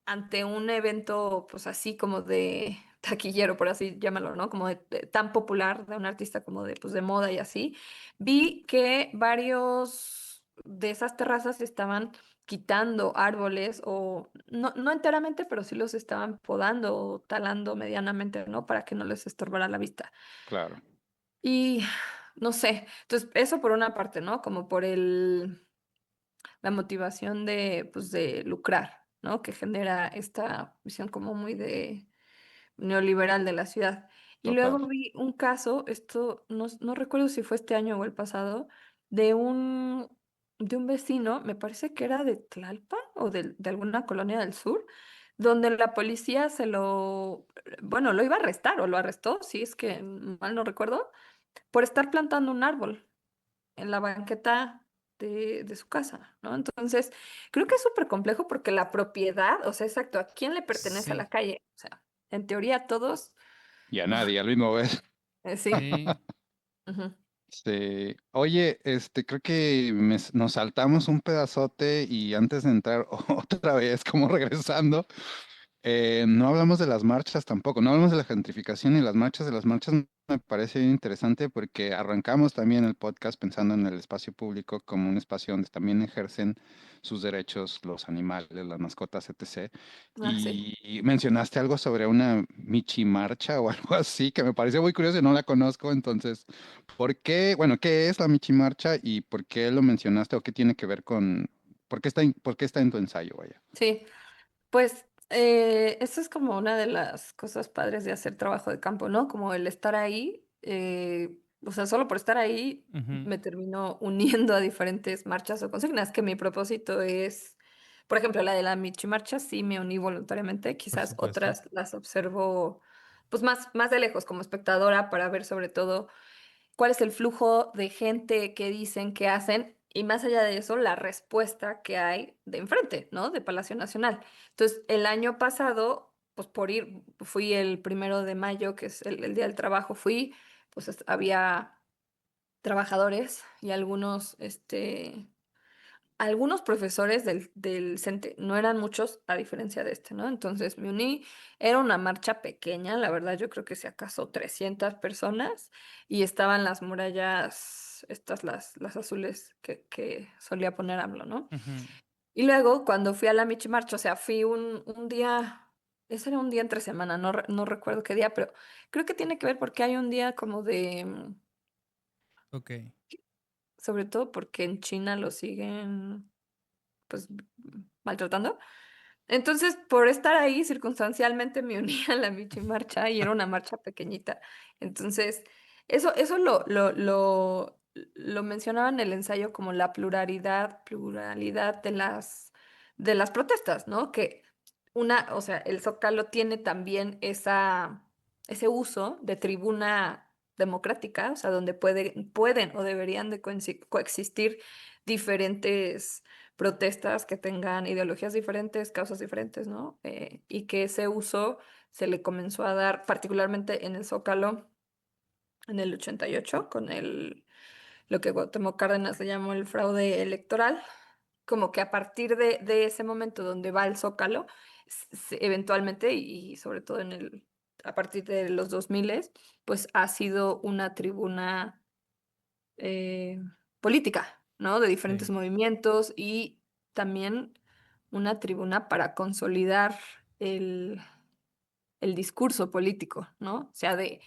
ante un evento, pues así como de taquillero, por así llamarlo, ¿no? Como tan popular de un artista como de, pues de moda y así, vi que varios de esas terrazas estaban quitando árboles o no, no enteramente, pero sí los estaban podando o talando medianamente, ¿no? Para que no les estorbara la vista. Claro. Y no sé, entonces eso por una parte, ¿no? Como por la motivación de, pues, de lucrar, ¿no? Que genera esta visión como muy de neoliberal de la ciudad. Y Total. luego vi un caso, esto no recuerdo si fue este año o el pasado, de un vecino, me parece que era de Tlalpan o de alguna colonia del sur, donde la policía bueno, lo iba a arrestar o lo arrestó, si es que mal no recuerdo por estar plantando un árbol en la banqueta de su casa, ¿no? Entonces, creo que es súper complejo porque la propiedad, o sea, exacto, ¿a quién le pertenece a Sí, la calle? O sea, en teoría a todos, Y a nadie, al mismo vez. sí. sí. Ujú. Sí. Oye, creo que nos saltamos un pedazote y antes de entrar otra vez, como regresando, no hablamos de las marchas tampoco, no hablamos de la gentrificación y las marchas. De las marchas me parece bien interesante porque arrancamos también el podcast pensando en el espacio público como un espacio donde también ejercen sus derechos los animales, las mascotas, etc. Ah, sí. Y mencionaste algo sobre una Michi Marcha o algo así que me pareció muy curioso y no la conozco. Entonces, ¿por qué, bueno, qué es la Michi Marcha y por qué lo mencionaste o qué tiene que ver con, por qué está en tu ensayo, vaya? Sí, pues eso es como una de las cosas padres de hacer trabajo de campo, ¿no? Como el estar ahí, o sea, solo por estar ahí Ujú. me termino uniendo a diferentes marchas o consignas, que mi propósito es, por ejemplo, la de la Michi Marcha, sí me uní voluntariamente, Por quizás supuesto. otras las observo pues más de lejos como espectadora para ver sobre todo cuál es el flujo de gente que dicen que hacen y más allá de eso, la respuesta que hay de enfrente, ¿no? De Palacio Nacional. Entonces, el año pasado, pues fui el 1 de mayo, que es el Día del Trabajo, pues había trabajadores y algunos profesores del CENTE, no eran muchos a diferencia de este, ¿no? Entonces me uní, era una marcha pequeña, la verdad yo creo que si acaso 300 personas y estaban las murallas, estas las azules que solía poner AMLO, ¿no? Ujú. Y luego cuando fui a la Michi Marcha, o sea, fui un día, ese era un día entre semana, no recuerdo qué día, pero creo que tiene que ver porque hay un día como Ok. sobre todo porque en China lo siguen, pues, maltratando. Entonces, por estar ahí, circunstancialmente me uní a la Michi Marcha y era una marcha pequeñita. Entonces, eso lo mencionaba en el ensayo como la pluralidad de las protestas, ¿no? Que o sea, el Zócalo tiene también ese uso de tribuna democrática, o sea, donde pueden o deberían de coexistir diferentes protestas que tengan ideologías diferentes, causas diferentes, ¿no? Y que ese uso se le comenzó a dar particularmente en el Zócalo en el 88 con lo que Cuauhtémoc Cárdenas le llamó el fraude electoral, como que a partir de ese momento donde va el Zócalo, eventualmente y sobre todo a partir de los 2000, pues ha sido una tribuna eh, política, ¿no? De diferentes Sí. movimientos y también una tribuna para consolidar el, el discurso político, ¿no? O sea, de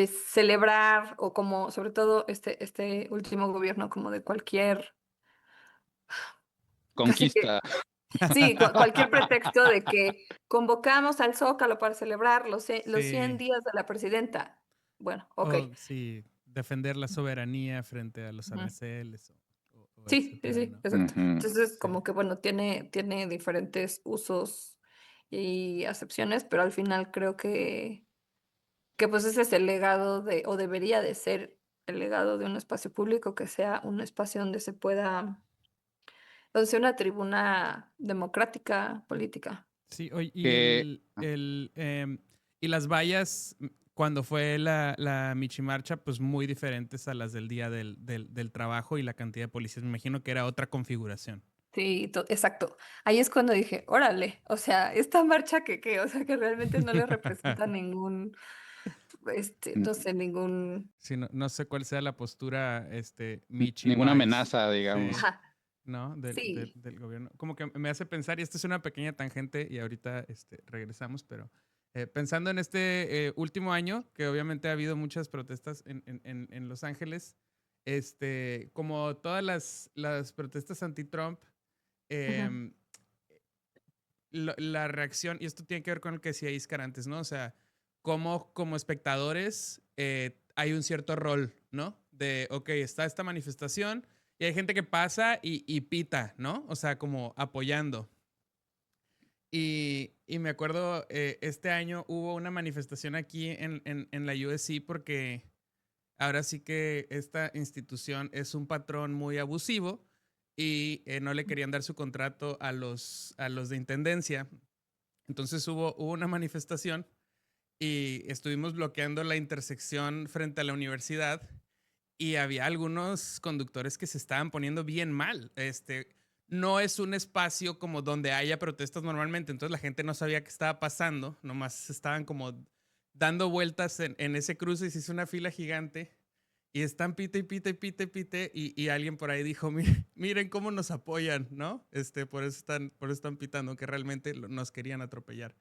celebrar o como, sobre todo este último gobierno, como de cualquier, casi que Conquista. sí, cualquier pretexto de que convocamos al Zócalo para celebrar los 100 Sí. días de la presidenta. Bueno, ok. O sí, defender la soberanía frente a los Ujú. aranceles o Sí, sí, etcétera, sí, ¿no? exacto. Ujú. Entonces, Sí. como que bueno, tiene diferentes usos y acepciones, pero al final creo que pues ese es el legado o debería de ser el legado de un espacio público, que sea un espacio donde se pueda, donde sea una tribuna democrática, política. Sí, oye, Que y las vallas, cuando fue la Michimarcha, pues muy diferentes a las del día del trabajo y la cantidad de policías. Me imagino que era otra configuración. Sí, exacto. Ahí es cuando dije, órale, o sea, esta marcha o sea, que realmente no le representa ningún, no sé, ningún, Sí, no sé cuál sea la postura, Michi ninguna Vice, amenaza, sí, digamos. ajá, ¿no? sí, Del gobierno. Como que me hace pensar, y esto es una pequeña tangente, y ahorita regresamos, pero pensando en este último año, que obviamente ha habido muchas protestas en Los Ángeles, como todas las protestas anti-Trump, ujú, em, la reacción, y esto tiene que ver con lo que decía Iscar antes, ¿no? O sea, como espectadores hay un cierto rol, ¿no? De, ok, está esta manifestación y hay gente que pasa y pita, ¿no? O sea, como apoyando. Y me acuerdo, este año hubo una manifestación aquí en la USC porque ahora sí que esta institución es un patrón muy abusivo y no le querían dar su contrato a los de intendencia. Entonces hubo una manifestación y estuvimos bloqueando la intersección frente a la universidad y había algunos conductores que se estaban poniendo bien mal. No es un espacio como donde haya protestas normalmente, entonces la gente no sabía qué estaba pasando, nomás estaban como dando vueltas en ese cruce y se hizo una fila gigante y están pite y pite y pite y pite y alguien por ahí dijo, miren cómo nos apoyan, ¿no? Por eso están pitando, que realmente nos querían atropellar.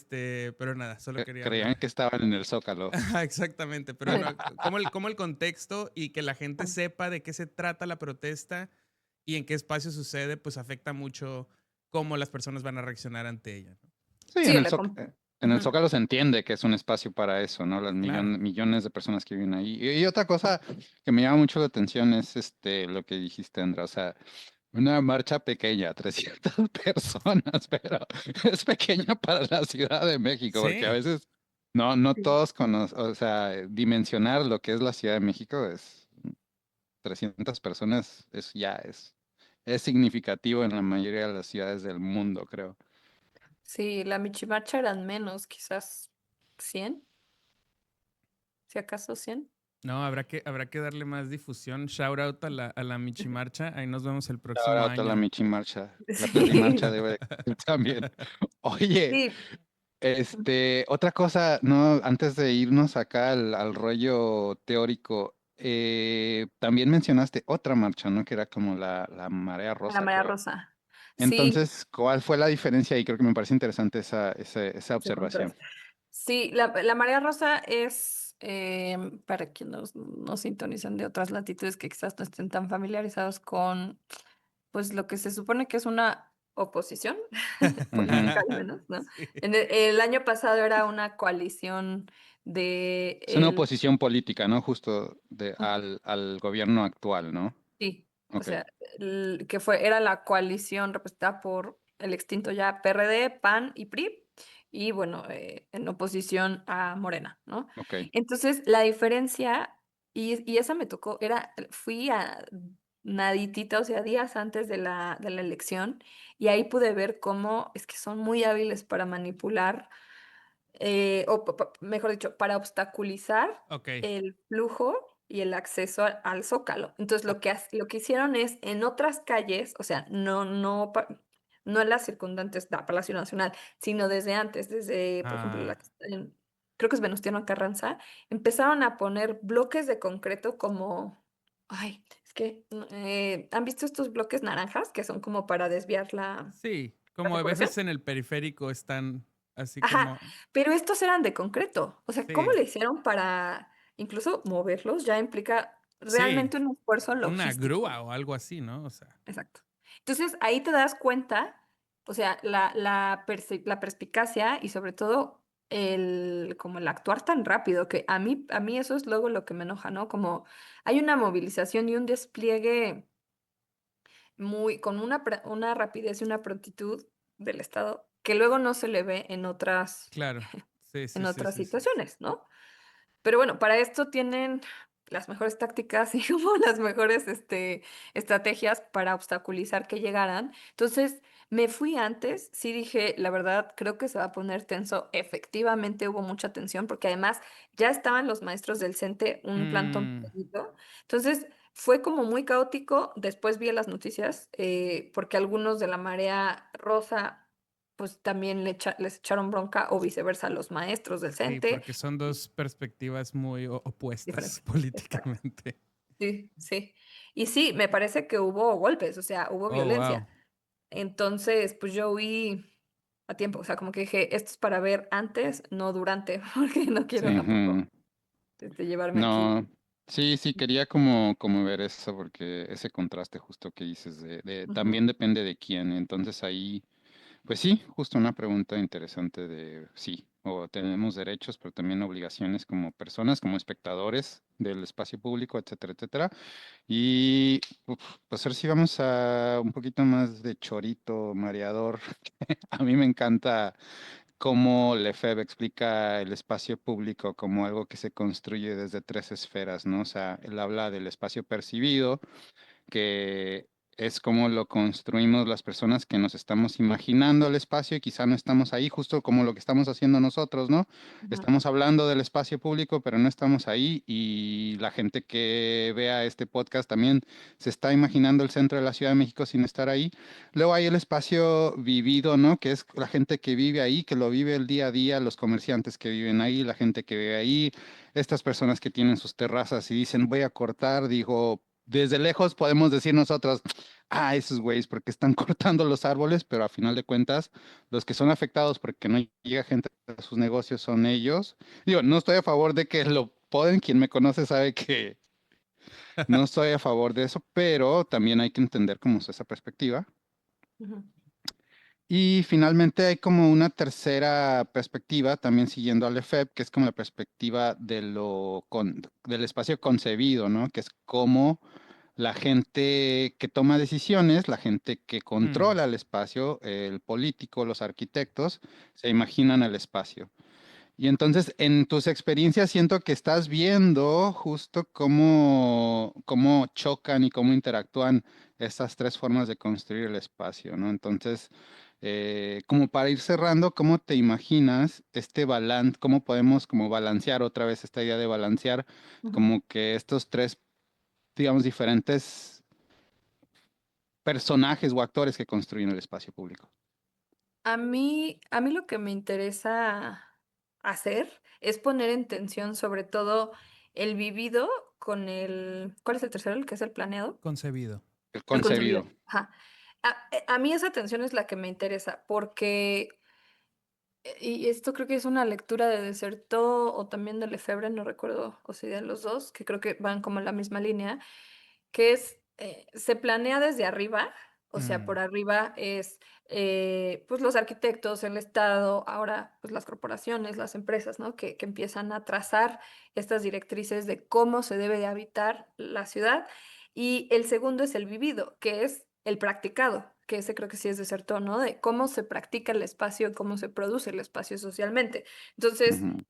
Pero nada, solo quería Creían hablar. que estaban en el Zócalo. Ajá, exactamente, pero no, como el contexto y que la gente sepa de qué se trata la protesta y en qué espacio sucede, pues afecta mucho cómo las personas van a reaccionar ante ella, ¿no? Sí, sí, en el ujú, Zócalo se entiende que es un espacio para eso, ¿no? Las Claro. millones de personas que viven ahí. Y otra cosa que me llama mucho la atención es lo que dijiste, Andra. O sea, una marcha pequeña, 300 personas, pero es pequeña para la Ciudad de México, porque a Sí, veces no sí. todos conocen, o sea, dimensionar lo que es la Ciudad de México es 300 personas, es significativo en la mayoría de las ciudades del mundo, creo. Sí, la Michimarcha eran menos, quizás 100, si acaso 100. no, habrá que darle más difusión. Shout out a la Michimarcha. Ahí nos vemos el próximo Ahora toda la año. Michi Marcha, la Perry Marcha Sí, debe de existir también. Oye, sí. otra cosa, no, antes de irnos acá al rollo teórico, también mencionaste otra marcha, ¿no? Que era como la marea La rosa, Marea creo. Rosa. Sí, Entonces, ¿cuál fue la diferencia? Y creo que me parece interesante esa ese observación. contraste. Sí, la Marea Rosa es, para quienes nos sintonizan de otras latitudes que quizás no estén tan familiarizados con, pues lo que se supone que es una oposición Ujú. política al menos, ¿no? Sí. El año pasado era una coalición de Es una oposición política, ¿no? Justo al gobierno actual, ¿no? sí, o Ok. sea, era la coalición representada por el extinto ya PRD, PAN y PRI, y bueno, en oposición a Morena, ¿no? Ok, Entonces, la diferencia, y esa me tocó, fui a naditita, o sea, días antes de la elección, y ahí pude ver cómo es que son muy hábiles para manipular, mejor dicho, para obstaculizar Ok. el flujo y el acceso al Zócalo. Entonces, lo que hicieron es en otras calles, o sea, no en las circundantes da Palacio Nacional, sino desde antes, desde, por ejemplo, Ah, creo que es Venustiano Carranza, empezaron a poner bloques de concreto como, ay, es que, ¿han visto estos bloques naranjas que son como para desviar sí, la como a circulación? veces en el periférico están así Ajá, como, pero estos eran de concreto. O sea, ¿cómo sí, le hicieron para incluso moverlos? Ya implica sí, realmente un esfuerzo una logístico. grúa o algo así, ¿no? O sea, Exacto. Entonces, ahí te das cuenta, o sea, la perspicacia y sobre todo como el actuar tan rápido, que a mí eso es luego lo que me enoja, ¿no? Como hay una movilización y un despliegue con una rapidez y una prontitud del Estado que luego no se le ve claro. Sí, en sí, sí, otras sí, sí. situaciones, ¿no? Pero bueno, para esto tienen las mejores tácticas y como las mejores estrategias para obstaculizar que llegaran. Entonces, me fui antes, sí dije, la verdad, creo que se va a poner tenso. Efectivamente hubo mucha tensión porque además ya estaban los maestros del CENTE un plantón Mm, pequeñito. Entonces, fue como muy caótico. Después vi las noticias porque algunos de la marea rosa pues también les echaron bronca o viceversa a los maestros del sí, CENTE. porque son dos perspectivas muy opuestas Diferente. Exacto. políticamente. Sí, sí. Y sí, me parece que hubo golpes, o sea, hubo Oh, violencia. wow. Entonces, pues yo huí a tiempo, o sea, como que dije, esto es para ver antes, no durante, porque no sí, quiero tampoco llevarme aquí. no, sí, sí, quería como ver eso, porque ese contraste justo que dices Ujú, también depende de quién. Entonces ahí, pues sí, justo una pregunta interesante de sí, o tenemos derechos, pero también obligaciones como personas, como espectadores del espacio público, etcétera, etcétera. Y pues ahora sí vamos a un poquito más de chorito, mareador. A mí me encanta cómo Lefebvre explica el espacio público como algo que se construye desde tres esferas, ¿no? O sea, él habla del espacio percibido, que es como lo construimos las personas que nos estamos imaginando el espacio y quizá no estamos ahí, justo como lo que estamos haciendo nosotros, ¿no? ujú, Estamos hablando del espacio público, pero no estamos ahí y la gente que vea este podcast también se está imaginando el centro de la Ciudad de México sin estar ahí. Luego hay el espacio vivido, ¿no? Que es la gente que vive ahí, que lo vive el día a día, los comerciantes que viven ahí, la gente que vive ahí, estas personas que tienen sus terrazas y dicen, voy a cortar, digo, desde lejos podemos decir nosotros, ah, esos güeyes, porque están cortando los árboles, pero a final de cuentas, los que son afectados porque no llega gente a sus negocios son ellos. Digo, no estoy a favor de que lo poden, quien me conoce sabe que no estoy a favor de eso, pero también hay que entender cómo es esa perspectiva. ujú, Y finalmente hay como una tercera perspectiva, también siguiendo al EFEP, que es como la perspectiva del espacio concebido, ¿no? Que es cómo la gente que toma decisiones, la gente que Mm, controla el espacio, el político, los arquitectos, se imaginan el espacio. Y entonces, en tus experiencias, siento que estás viendo justo cómo chocan y cómo interactúan estas tres formas de construir el espacio, ¿no? Entonces, como para ir cerrando, ¿cómo te imaginas este balance, cómo podemos como balancear otra vez esta idea de balancear ujú. como que estos tres, digamos, diferentes personajes o actores que construyen el espacio público? A mí lo que me interesa hacer es poner en tensión sobre todo el vivido con ¿cuál es el tercero? El que es el planeado. concebido. El El concebido. concebido. Ajá. A mí esa tensión es la que me interesa, porque, y esto creo que es una lectura de Desertó o también de Lefebvre, no recuerdo, o si de los dos, que creo que van como en la misma línea, que es, se planea desde arriba, o sea, Mm, por arriba es, pues los arquitectos, el Estado, ahora pues las corporaciones, las empresas, ¿no? Que empiezan a trazar estas directrices de cómo se debe de habitar la ciudad. Y el segundo es el vivido, que es el practicado, que ese creo que sí es desertor, ¿no? De cómo se practica el espacio, cómo se produce el espacio socialmente. Entonces, Ujú,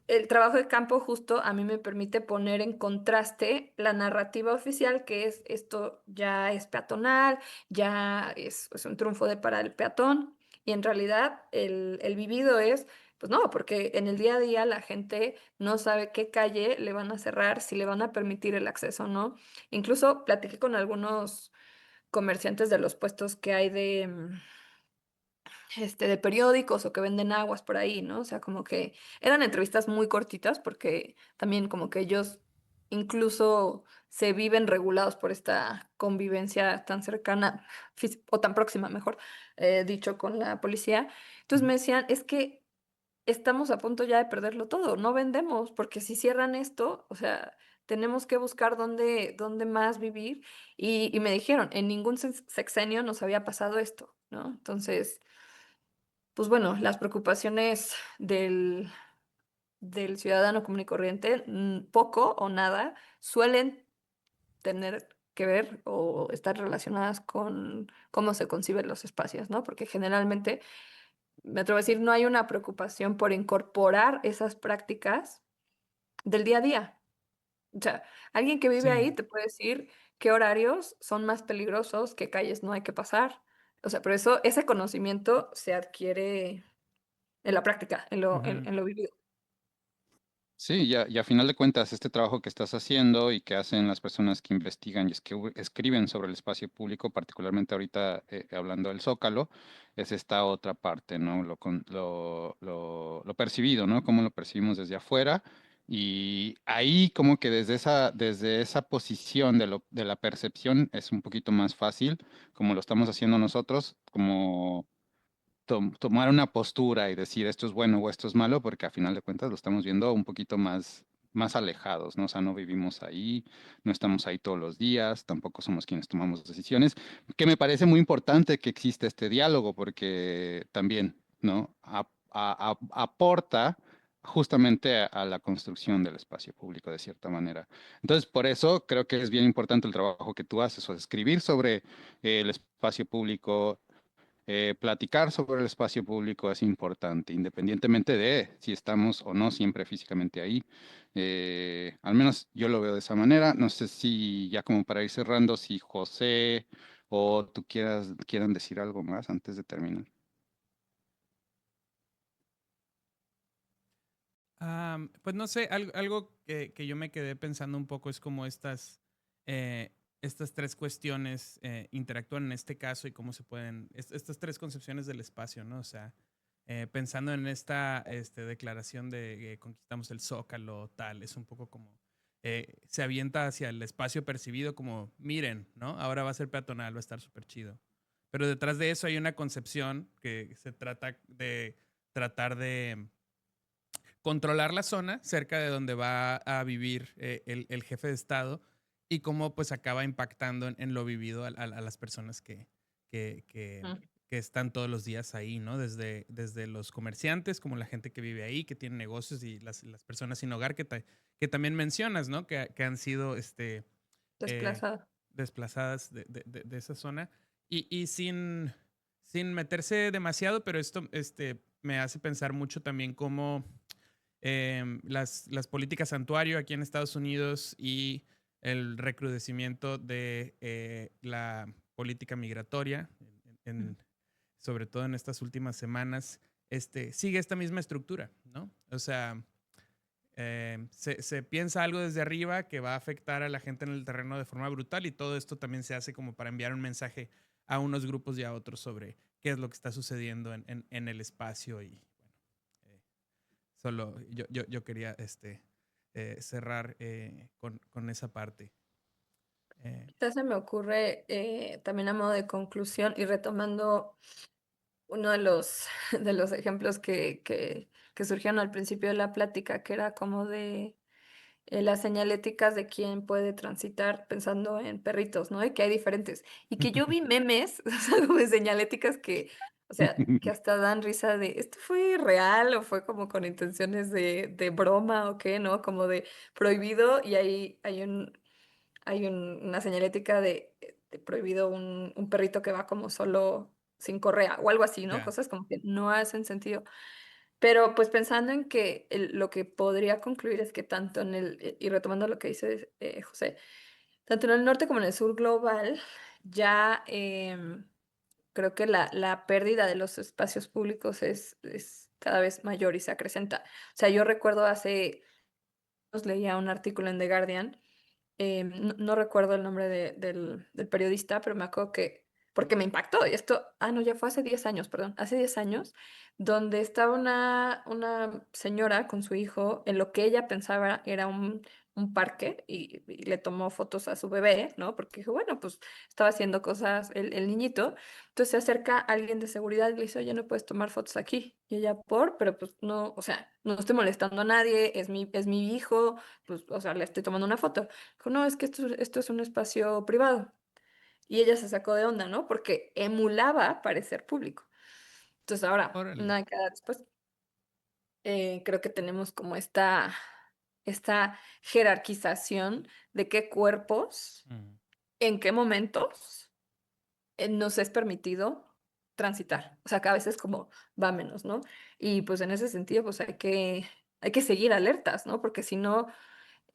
el trabajo de campo justo a mí me permite poner en contraste la narrativa oficial, que es esto ya es peatonal, ya es un triunfo para el peatón, y en realidad el vivido es, pues no, porque en el día a día la gente no sabe qué calle le van a cerrar, si le van a permitir el acceso o no. Incluso platiqué con algunos comerciantes de los puestos que hay de periódicos o que venden aguas por ahí, ¿no? O sea, como que eran entrevistas muy cortitas porque también como que ellos incluso se viven regulados por esta convivencia tan cercana o tan próxima, mejor dicho, con la policía. Entonces ujú. me decían, es que estamos a punto ya de perderlo todo, no vendemos, porque si cierran esto, o sea, tenemos que buscar dónde más vivir. Y me dijeron, en ningún sexenio nos había pasado esto, ¿no? Entonces pues bueno, las preocupaciones del ciudadano común y corriente, poco o nada, suelen tener que ver o estar relacionadas con cómo se conciben los espacios, ¿no? Porque generalmente, me atrevo a decir, no hay una preocupación por incorporar esas prácticas del día a día. O sea, alguien que vive Sí. ahí te puede decir qué horarios son más peligrosos, qué calles no hay que pasar. O sea, pero eso, ese conocimiento se adquiere en la práctica, Ujú. en lo vivido. Sí, y a final de cuentas, este trabajo que estás haciendo y que hacen las personas que investigan y escriben sobre el espacio público, particularmente ahorita hablando del Zócalo, es esta otra parte, ¿no? Lo percibido, ¿no? Cómo lo percibimos desde afuera. Y ahí como que desde esa posición de la percepción es un poquito más fácil, como lo estamos haciendo nosotros, como tomar una postura y decir esto es bueno o esto es malo, porque a final de cuentas lo estamos viendo un poquito más alejados, ¿no? O sea, no vivimos ahí, no estamos ahí todos los días, tampoco somos quienes tomamos decisiones, que me parece muy importante que exista este diálogo, porque también, ¿no? Aporta justamente a la construcción del espacio público de cierta manera. Entonces, por eso creo que es bien importante el trabajo que tú haces, o escribir sobre el espacio público, platicar sobre el espacio público es importante, independientemente de si estamos o no siempre físicamente ahí. Al menos yo lo veo de esa manera. No sé si ya como para ir cerrando, si José o tú quieran decir algo más antes de terminar. Pues no sé, algo que yo me quedé pensando un poco es como eh, estas tres cuestiones interactúan en este caso y cómo se pueden, estas tres concepciones del espacio, ¿no? O sea, pensando en esta declaración de que conquistamos el Zócalo, tal, es un poco como, se avienta hacia el espacio percibido como, miren, ¿no? Ahora va a ser peatonal, va a estar súper chido. Pero detrás de eso hay una concepción que se trata de tratar de controlar la zona cerca de donde va a vivir el jefe de Estado y cómo pues acaba impactando en lo vivido a las personas que, que- Mm. que están todos los días ahí, ¿no? Desde los comerciantes, como la gente que vive ahí, que tiene negocios y las personas sin hogar que también mencionas, ¿no? Que han sido eh, Desplazado. desplazadas de esa zona y sin meterse demasiado, pero esto me hace pensar mucho también cómo las políticas santuario aquí en Estados Unidos y el recrudecimiento de la política migratoria, Mm. sobre todo en estas últimas semanas, sigue esta misma estructura, ¿no? O sea, se piensa algo desde arriba que va a afectar a la gente en el terreno de forma brutal y todo esto también se hace como para enviar un mensaje a unos grupos y a otros sobre qué es lo que está sucediendo en el espacio y bueno, eh, solo yo quería cerrar con esa parte. Eh, Quizás se me ocurre también a modo de conclusión y retomando uno de los, de los ejemplos que surgieron al principio de la plática, que era como de las señaléticas de quién puede transitar pensando en perritos, ¿no? Y que hay diferentes. Y que yo vi memes, o sea, como de señaléticas que, o sea, que hasta dan risa de, ¿esto fue real o fue como con intenciones de broma o qué, ¿no? Como de prohibido y ahí hay una señalética de prohibido un perrito que va como solo sin correa o algo así, ¿no? Ya. Cosas como que no hacen sentido. Pero pues pensando en que lo que podría concluir es que tanto y retomando lo que dice José, tanto en el norte como en el sur global, ya creo que la pérdida de los espacios públicos es cada vez mayor y se acrecenta. O sea, yo recuerdo leía un artículo en The Guardian, no recuerdo el nombre del periodista, pero me acuerdo que, porque me impactó, y esto, no, ya fue hace 10 años, perdón, hace 10 años, donde estaba una señora con su hijo en lo que ella pensaba era un parque y le tomó fotos a su bebé, ¿no? Porque dijo, bueno, pues estaba haciendo cosas el niñito. Entonces se acerca alguien de seguridad y le dice, oye, no puedes tomar fotos aquí. Y ella, pero pues no, o sea, no estoy molestando a nadie, es mi hijo, pues, o sea, le estoy tomando una foto. Dijo, no, es que esto es un espacio privado. Y ella se sacó de onda, ¿no? Porque emulaba parecer público. Entonces ahora, Órale. una década después, creo que tenemos como esta jerarquización de qué cuerpos, Mm. en qué momentos nos es permitido transitar. O sea, que a veces como va menos, ¿no? Y pues en ese sentido, pues hay que seguir alertas, ¿no? Porque si no,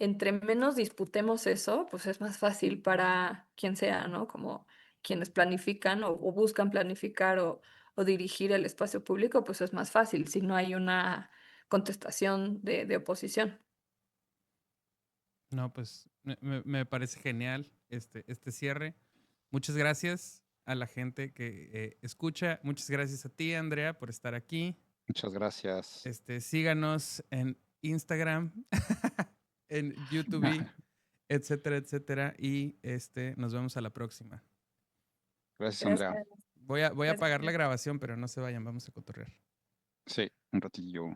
entre menos disputemos eso, pues es más fácil para quien sea, ¿no? Como quienes planifican o buscan planificar o dirigir el espacio público, pues es más fácil si no hay una contestación de oposición. No, pues me parece genial este cierre. Muchas gracias a la gente que escucha. Muchas gracias a ti, Andrea, por estar aquí. Muchas gracias. Síganos en Instagram, en YouTube, etcétera, etcétera. Y nos vemos a la próxima. Gracias, Andrea. Gracias. Voy a Gracias. apagar la grabación, pero no se vayan, vamos a cotorrear. Sí, un ratillo.